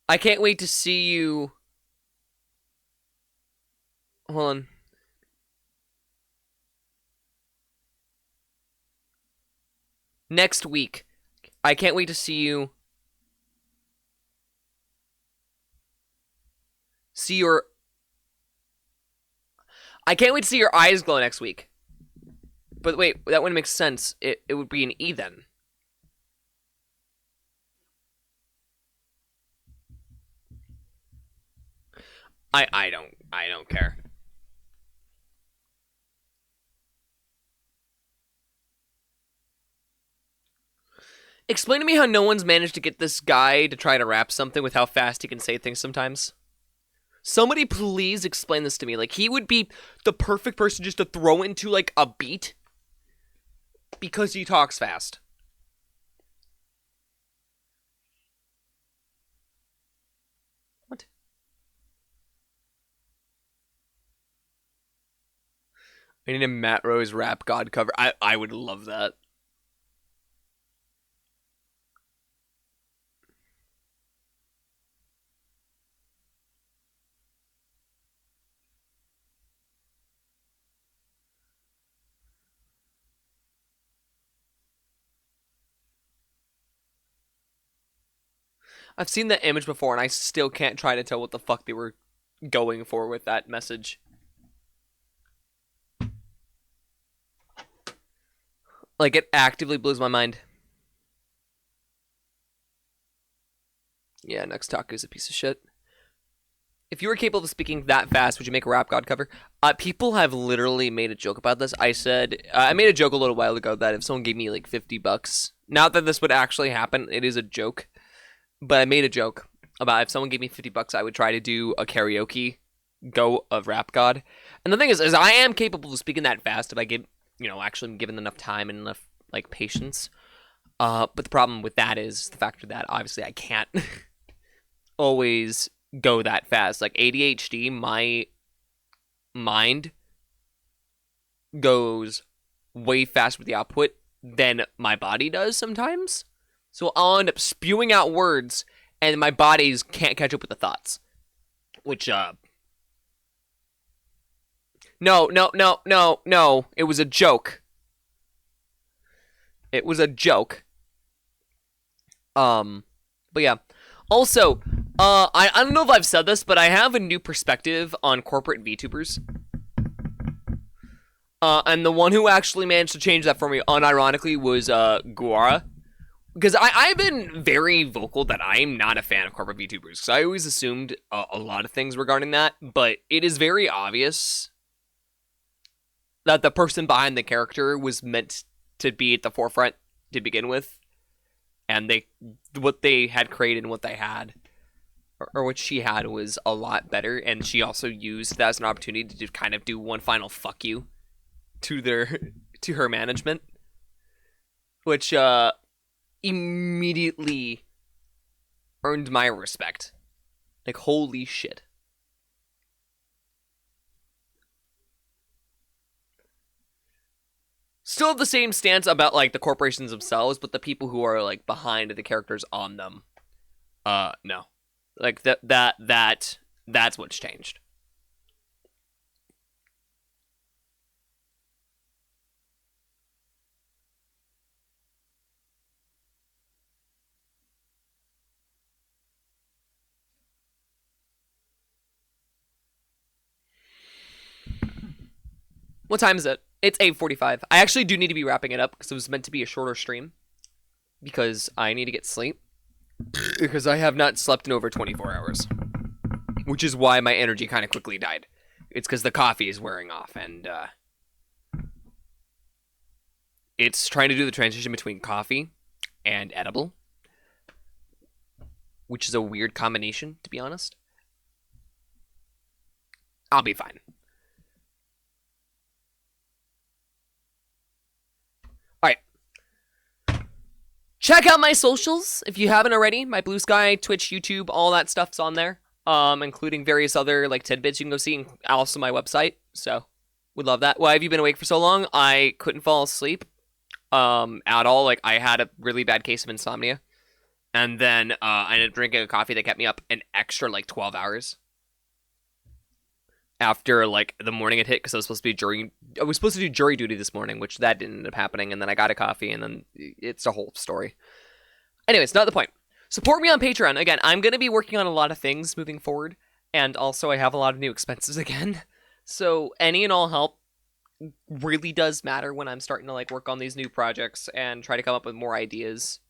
I can't wait to see you. Hold on. Next week. I can't wait to see you. I can't wait to see your eyes glow next week. But wait, that wouldn't make sense. It would be an E then. I don't care. Explain to me how no one's managed to get this guy to try to rap something with how fast he can say things sometimes. Somebody please explain this to me. Like, he would be the perfect person just to throw into, like, a beat because he talks fast. What? I need a Matt Rose rap god cover. I would love that. I've seen that image before, and I still can't try to tell what the fuck they were going for with that message. Like, it actively blows my mind. Yeah, Nux Taku's a piece of shit. If you were capable of speaking that fast, would you make a rap god cover? People have literally made a joke about this. I said, I made a joke a little while ago that if someone gave me like $50, not that this would actually happen, it is a joke. But I made a joke about if someone gave me $50, I would try to do a karaoke go of Rap God. And the thing is I am capable of speaking that fast if I get, actually given enough time and enough, like, patience. But the problem with that is the factor that obviously I can't always go that fast. Like, ADHD, my mind goes way faster with the output than my body does sometimes. So I'll end up spewing out words, and my bodies can't catch up with the thoughts. Which, No. It was a joke. It was a joke. But yeah. Also, I don't know if I've said this, but I have a new perspective on corporate VTubers. And the one who actually managed to change that for me, unironically, was Guara. Because I've been very vocal that I'm not a fan of corporate VTubers. Because I always assumed a lot of things regarding that. But it is very obvious that the person behind the character was meant to be at the forefront to begin with. And what they had created and what they had, or what she had, was a lot better. And she also used that as an opportunity to just kind of do one final fuck you to her management, which immediately earned my respect. Like, holy shit. Still have the same stance about, like, the corporations themselves, but the people who are, like, behind the characters on them, no. Like, that's what's changed. What time is it? It's 8:45. I actually do need to be wrapping it up because it was meant to be a shorter stream. Because I need to get sleep. Because I have not slept in over 24 hours. Which is why my energy kind of quickly died. It's because the coffee is wearing off, and it's trying to do the transition between coffee and edible. Which is a weird combination, to be honest. I'll be fine. Alright. Check out my socials if you haven't already. My Blue Sky, Twitch, YouTube, all that stuff's on there. Including various other like tidbits you can go see, and also my website. So, would love that. Why have you been awake for so long? I couldn't fall asleep at all. Like, I had a really bad case of insomnia. And then I ended up drinking a coffee that kept me up an extra like 12 hours. After like the morning had hit, because I was supposed to do jury duty this morning, which that didn't end up happening, and then I got a coffee, and then it's a whole story. Anyways, not the point. Support me on Patreon. Again, I'm going to be working on a lot of things moving forward, and also I have a lot of new expenses again. So any and all help really does matter when I'm starting to like work on these new projects and try to come up with more ideas.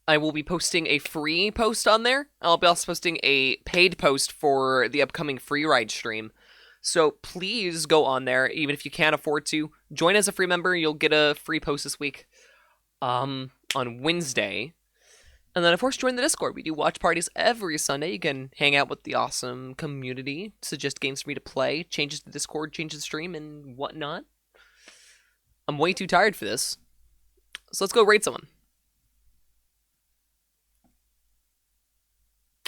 I will be posting a free post on there. I'll be also posting a paid post for the upcoming free ride stream. So please go on there, even if you can't afford to. Join as a free member. You'll get a free post this week on Wednesday. And then, of course, join the Discord. We do watch parties every Sunday. You can hang out with the awesome community, suggest games for me to play, changes the Discord, changes the stream, and whatnot. I'm way too tired for this. So let's go raid someone.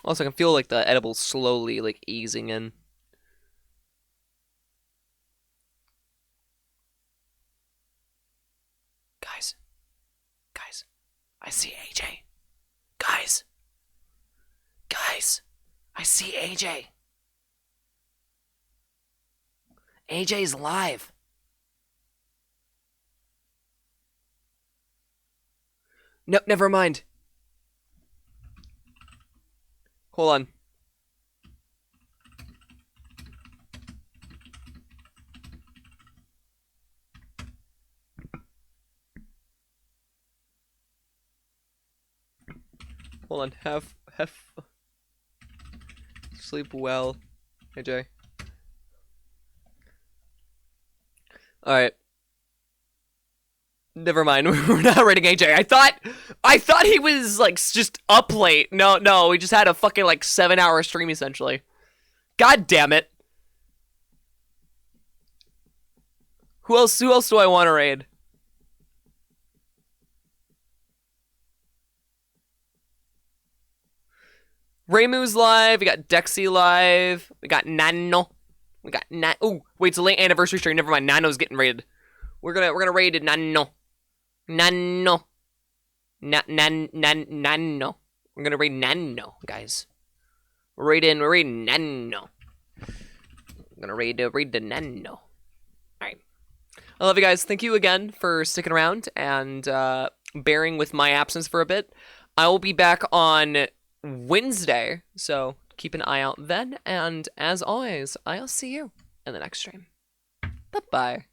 Also, I can feel like the edible slowly like easing in. Guys, I see AJ. Guys, I see AJ. AJ's live. No, never mind. Hold on. Hold on. Have sleep well, AJ. All right. Never mind. We're not rating AJ. I thought he was like just up late. No, we just had a fucking like 7-hour stream essentially. God damn it. Who else do I want to raid? Raymu's live. We got Dexy live. We got Nano. We got Oh, wait, it's a late anniversary stream. Never mind. Nano's getting raided. We're gonna raid Nano. Nano. Nano. We're gonna raid Nano, guys. We're raiding Nano. I'm gonna raid the Nano. Alright. I love you guys. Thank you again for sticking around and bearing with my absence for a bit. I will be back on Wednesday, so keep an eye out then. And as always, I'll see you in the next stream. Bye-bye.